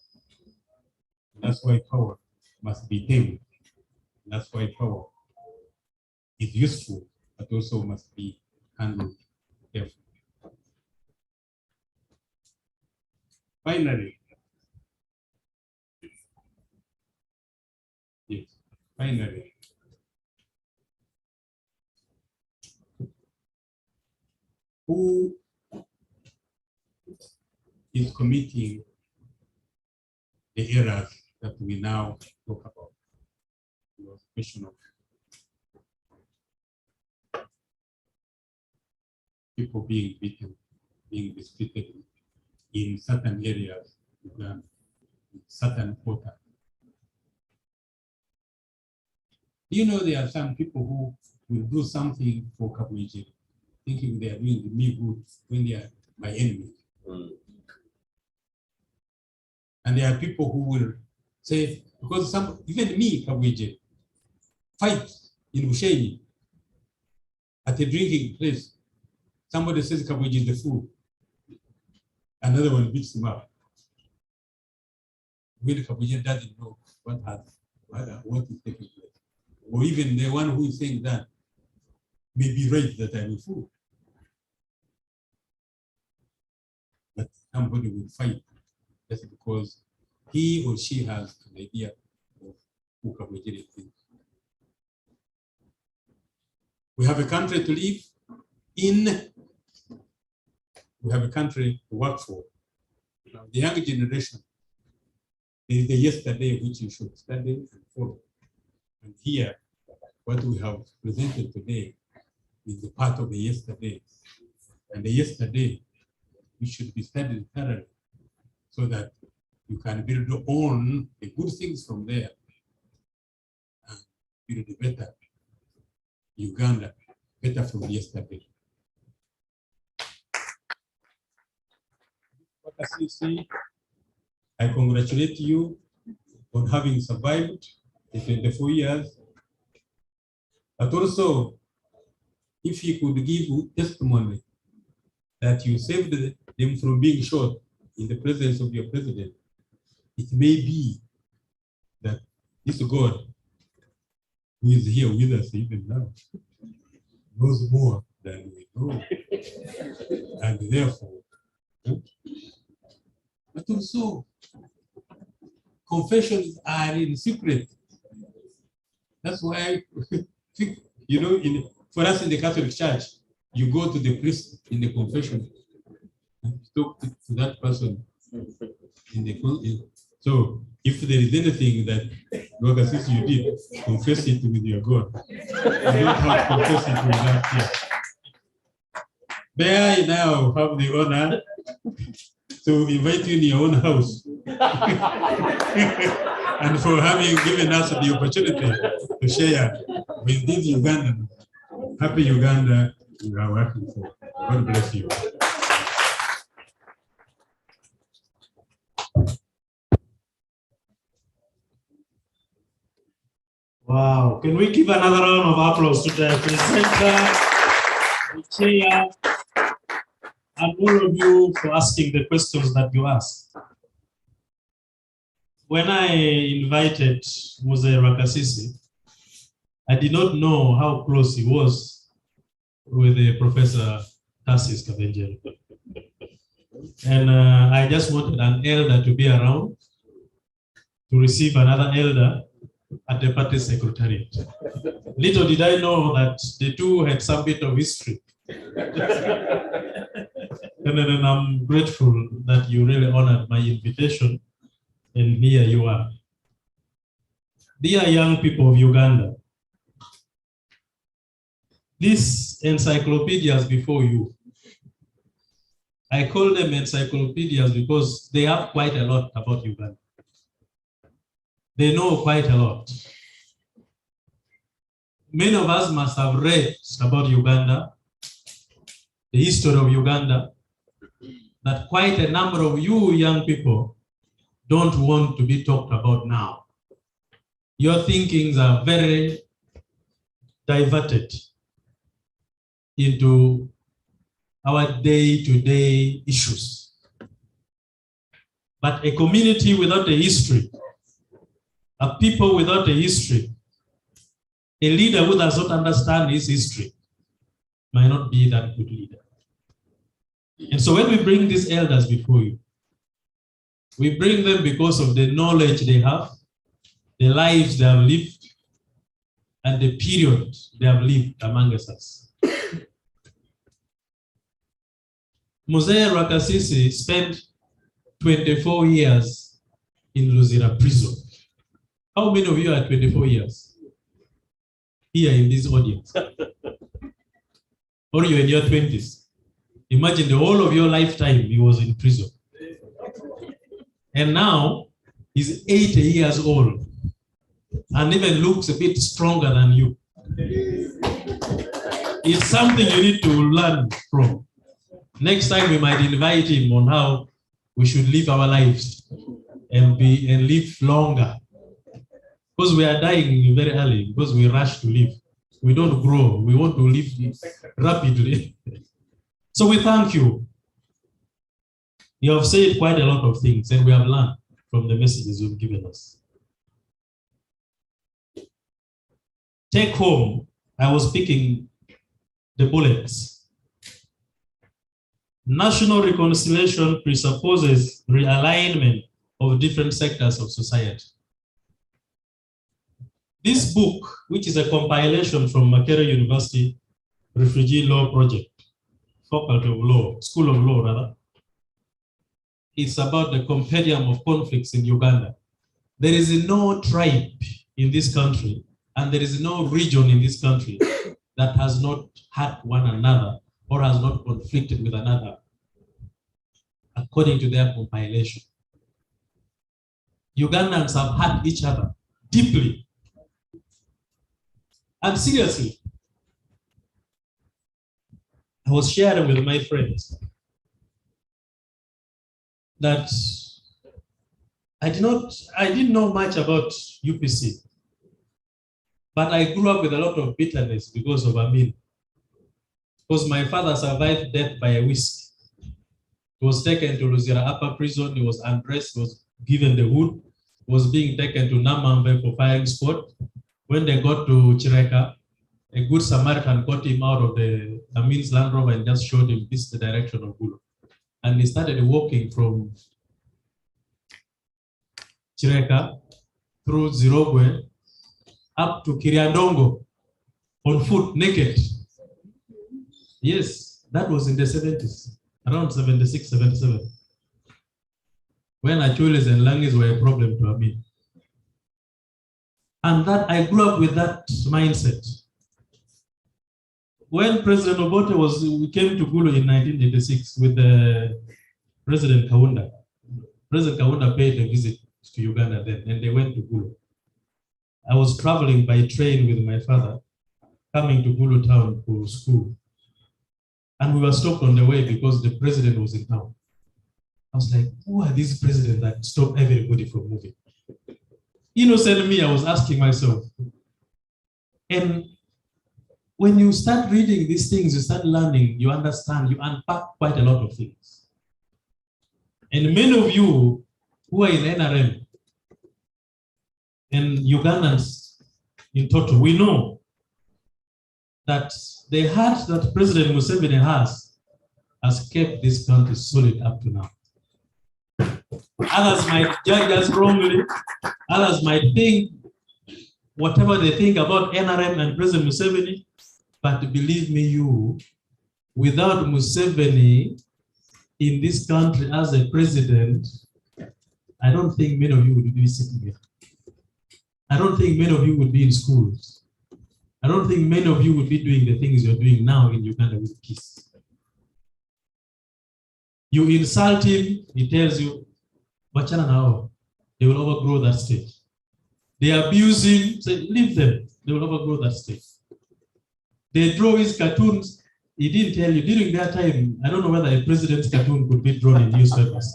That's why power must be tamed. That's why power is useful, but also must be handled carefully. Finally, yes, finally, who is committing the errors that we now talk about? The question of people being beaten, being mistreated in certain areas, in certain quota. Do you know there are some people who will do something for Kabwiji, thinking they are doing me good when they are my enemy? And there are people who will say, because some, even me, Kabwiji, fight in Ushenyi at a drinking place. Somebody says Kabwiji is the fool. Another one beats him up. When Kabwiji doesn't know what is taking place. Or even the one who is saying that may be right that I'm a fool. But somebody will fight just because he or she has an idea of who Kabwiji is. We have a country to live in. We have a country to work for. Now, the young generation is the yesterday which you should study and follow. And here, what we have presented today is the part of the yesterday. And the yesterday, we should be studied thoroughly so that you can build on the good things from there and build a better Uganda, better from yesterday. As you see, I congratulate you on having survived the 24 years. But also, if you could give testimony that you saved them from being shot in the presence of your president, it may be that this God, who is here with us even now, knows more than we know. And therefore, but also, confessions are in secret. That's why, you know, for us in the Catholic Church, you go to the priest in the confession and talk to that person. So, if there is anything that God says you did, confess it with your God. You don't have to confess it without fear. May I now have the honor to invite you in your own house and for having given us the opportunity to share with these Ugandans. Happy Uganda we are working for. God bless you. Wow, can we give another round of applause to the presenter, the chair, and all of you for asking the questions that you asked. When I invited Mose Rakasisi, I did not know how close he was with Professor Tarsis Kabenjeri. And I just wanted an elder to be around to receive another elder at the party secretariat. Little did I know that the two had some bit of history. And I'm grateful that you really honored my invitation and here you are. Dear young people of Uganda, these encyclopedias before you, I call them encyclopedias because they have quite a lot about Uganda. They know quite a lot. Many of us must have read about Uganda, the history of Uganda, that quite a number of you young people don't want to be talked about now. Your thinkings are very diverted into our day-to-day issues. But a community without a history, a people without a history, a leader who does not understand his history might not be that good leader. And so when we bring these elders before you, we bring them because of the knowledge they have, the lives they have lived, and the period they have lived among us. Mzee Rwakasisi spent 24 years in Luzira prison. How many of you are 24 years here in this audience? Or you're in your 20s? Imagine the whole of your lifetime he was in prison. And now he's 80 years old and even looks a bit stronger than you. It's something you need to learn from. Next time we might invite him on how we should live our lives and live longer. Because we are dying very early, because we rush to live. We don't grow, we want to live rapidly. So we thank you. You have said quite a lot of things and we have learned from the messages you've given us. Take home, I was picking the bullets. National reconciliation presupposes realignment of different sectors of society. This book, which is a compilation from Makerere University Refugee Law Project, Faculty of Law, School of Law rather, it's about the compendium of conflicts in Uganda. There is no tribe in this country and there is no region in this country that has not had one another or has not conflicted with another according to their compilation. Ugandans have had each other deeply and seriously. I was sharing with my friends that I didn't know much about UPC, but I grew up with a lot of bitterness because of Amin. Because my father survived death by a whisk. He was taken to Luzira Upper Prison, he was undressed, he was given the hood, was being taken to Namambe for firing squad. When they got to Chireka, a good Samaritan got him out of the Amin's Land Rover and just showed him this is the direction of Gulu. And he started walking from Chireka through Zirogwe up to Kiriandongo on foot, naked. Yes, that was in the 70s, around 76, 77. When Achules and Langis were a problem to Amin. And that I grew up with that mindset. When President Obote came to Gulu in 1986 with President Kaunda, President Kaunda paid a visit to Uganda then, and they went to Gulu. I was traveling by train with my father, coming to Gulu town for school. And we were stopped on the way because the president was in town. I was like, who are these presidents that stop everybody from moving? Innocent me, I was asking myself. And when you start reading these things, you start learning, you understand, you unpack quite a lot of things. And many of you who are in NRM and Ugandans in total, we know that the heart that President Museveni has kept this country solid up to now. Others might judge us wrongly, others might think whatever they think about NRM and President Museveni, but believe me, without Museveni in this country as a president, I don't think many of you would be sitting here. I don't think many of you would be in schools. I don't think many of you would be doing the things you're doing now in Uganda with peace. You insult him, he tells you, "Wachana nao." They will overgrow that stage. They abuse him, say, "Leave them." They will overgrow that stage. They draw his cartoons. He didn't tell you during that time. I don't know whether a president's cartoon could be drawn in newspapers.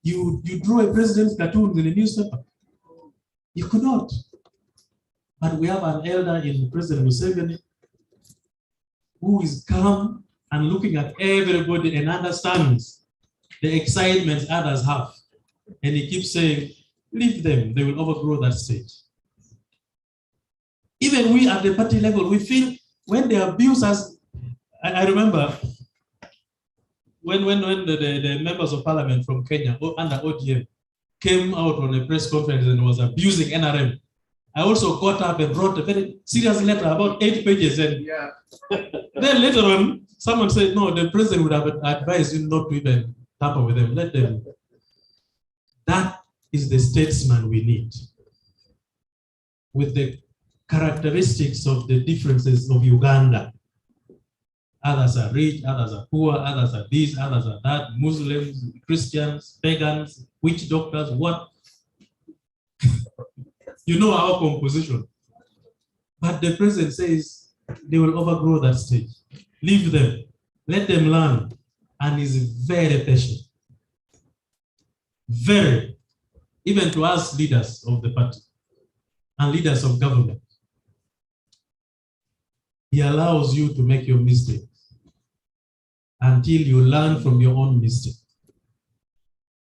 You draw a president's cartoon in a newspaper. You could not. But we have an elder in President Museveni who is calm and looking at everybody and understands the excitement others have. And he keeps saying, "Leave them, they will overgrow that stage." Even we at the party level, we feel when they abuse us. I remember when the members of parliament from Kenya under ODM came out on a press conference and was abusing NRM. I also got up and wrote a very serious letter, about 8 pages. And then later on, someone said, "No, the president would have advised you not to even tamper with them. Let them." That is the statesman we need, with the characteristics of the differences of Uganda. Others are rich, others are poor, others are this, others are that, Muslims, Christians, pagans, witch doctors, what? You know our composition. But the president says they will overgrow that stage. Leave them, let them learn. And he's very patient. Very. Even to us leaders of the party and leaders of government. He allows you to make your mistakes until you learn from your own mistake.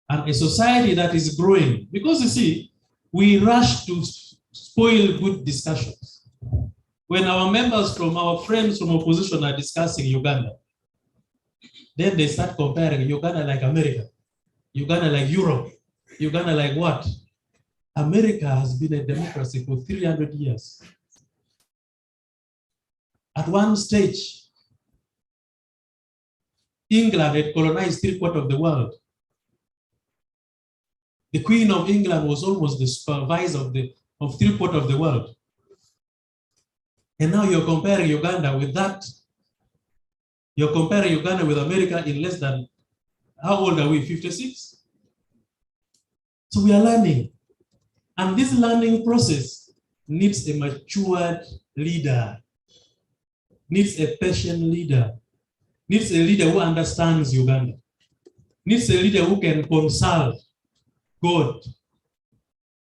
And a society that is growing, because you see, we rush to spoil good discussions. When our members from our friends from opposition are discussing Uganda, then they start comparing Uganda like America, Uganda like Europe, Uganda like what? America has been a democracy for 300 years. At one stage, England had colonized 3/4 of the world. The Queen of England was almost the supervisor of 3/4 of the world. And now you're comparing Uganda with that. You're comparing Uganda with America in less than, how old are we, 56? So we are learning. And this learning process needs a matured leader, needs a patient leader, needs a leader who understands Uganda, needs a leader who can consult God.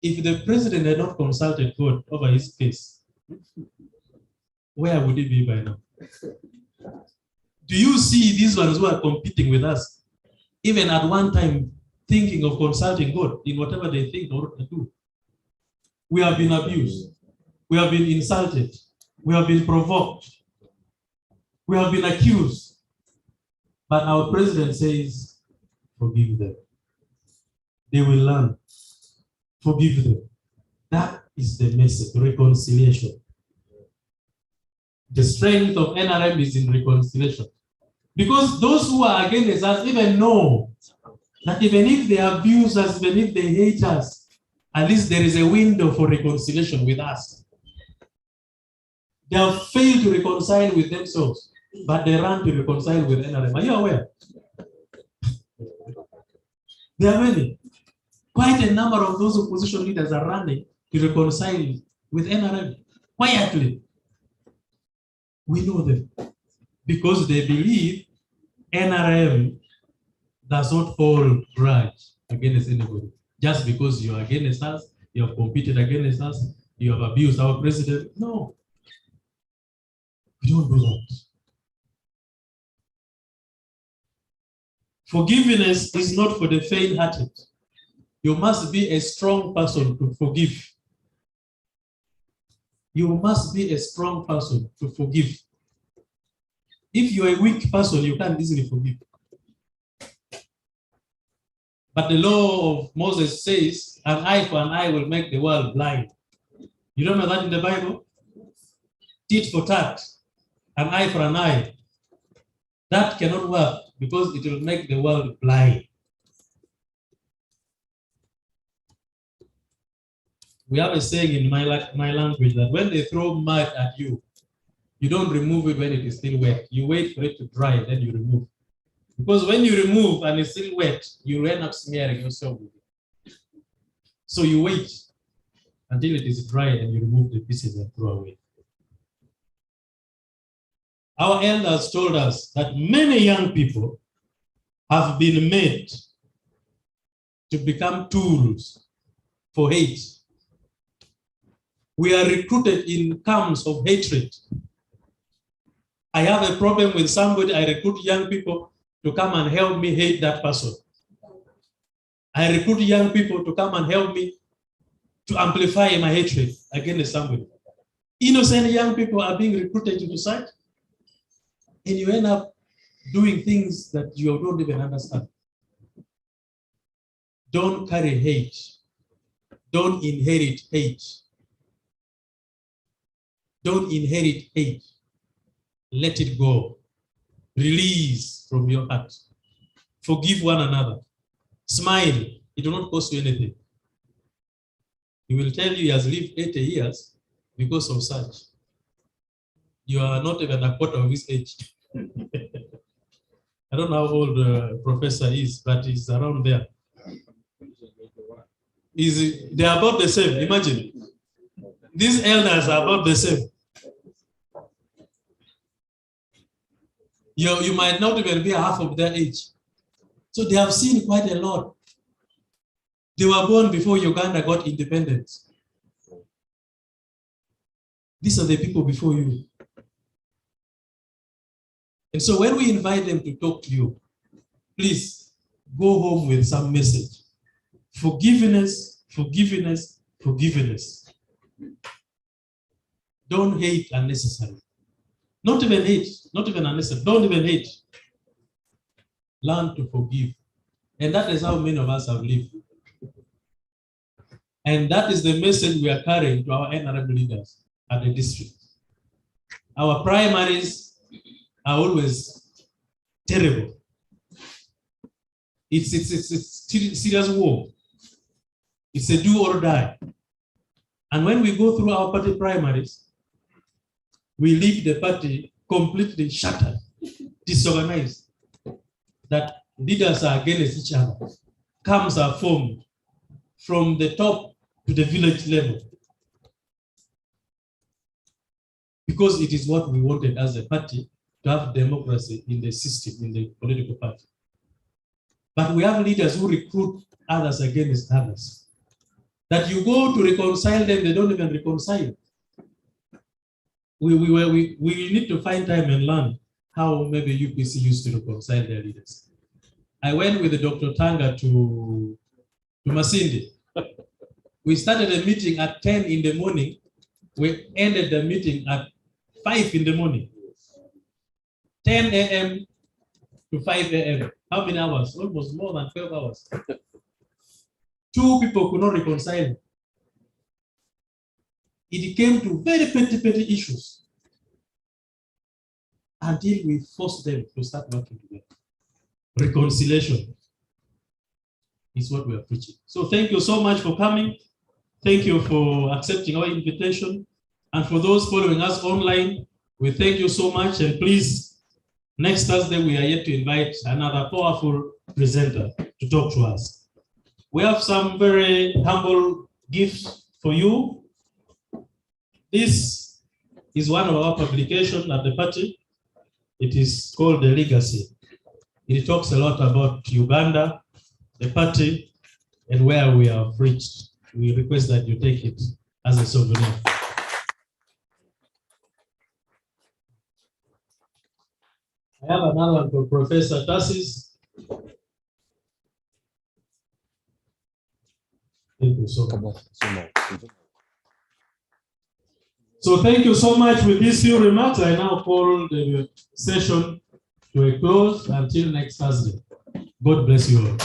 If the president had not consulted God over his case, where would he be by now? Do you see these ones who are competing with us, even at one time thinking of consulting God in whatever they think or do? We have been abused. We have been insulted. We have been provoked. We have been accused. But our president says, forgive them. They will learn. Forgive them. That is the message, reconciliation. The strength of NRM is in reconciliation. Because those who are against us even know that even if they abuse us, even if they hate us, at least there is a window for reconciliation with us. They have failed to reconcile with themselves, but they run to reconcile with NRM. Are you aware? There are many. Quite a number of those opposition leaders are running to reconcile with NRM quietly. We know them because they believe NRM does not hold grudge against anybody. Just because you are against us, you have competed against us, you have abused our president. No, we don't do that. Forgiveness is not for the faint-hearted. You must be a strong person to forgive. You must be a strong person to forgive. If you are a weak person, you can't easily forgive. But the law of Moses says, an eye for an eye will make the world blind. You don't know that in the Bible? Tit for tat, an eye for an eye. That cannot work because it will make the world blind. We have a saying in my language that when they throw mud at you, you don't remove it when it is still wet. You wait for it to dry, then you remove. Because when you remove and it's still wet, you end up smearing yourself with it. So you wait until it is dry and you remove the pieces and throw away. Our elders told us that many young people have been made to become tools for hate. We are recruited in camps of hatred. I have a problem with somebody, I recruit young people to come and help me hate that person. I recruit young people to come and help me to amplify my hatred against somebody. Innocent young people are being recruited to suicide, and you end up doing things that you don't even understand. Don't carry hate. Don't inherit hate. Don't inherit hate. Let it go. Release from your heart. Forgive one another. Smile. It will not cost you anything. He will tell you he has lived 80 years because of such. You are not even a quarter of his age. I don't know how old the professor is, but he's around there. They're about the same. Imagine. These elders are about the same. You might not even be half of their age. So they have seen quite a lot. They were born before Uganda got independence. These are the people before you. And so when we invite them to talk to you, please go home with some message. Forgiveness, forgiveness, forgiveness. Don't hate unnecessarily. Not even hate, not even unnecessary. Don't even hate. Learn to forgive. And that is how many of us have lived. And that is the message we are carrying to our NRM leaders at the district. Our primaries are always terrible. It's serious war. It's a do or die. And when we go through our party primaries, we leave the party completely shattered, disorganized, that leaders are against each other. Camps are formed from the top to the village level. Because it is what we wanted as a party, to have democracy in the system, in the political party. But we have leaders who recruit others against others. That you go to reconcile them, they don't even reconcile. We need to find time and learn how maybe UPC used to reconcile their leaders. I went with Dr. Tanga to Masindi. We started a meeting at 10 in the morning. We ended the meeting at 5 in the morning. 10 a.m. to 5 a.m. How many hours? Almost more than 12 hours. 2 people could not reconcile. It came to very petty issues until we forced them to start working together. Reconciliation is what we are preaching. So thank you so much for coming. Thank you for accepting our invitation. And for those following us online, we thank you so much. And please, next Thursday, we are yet to invite another powerful presenter to talk to us. We have some very humble gifts for you. This is one of our publications at the party. It is called The Legacy. It talks a lot about Uganda, the party, and where we have reached. We request that you take it as a souvenir. I have another one for Professor Tassis. Thank you so much. So thank you so much. With these few remarks, I now call the session to a close until next Thursday. God bless you all.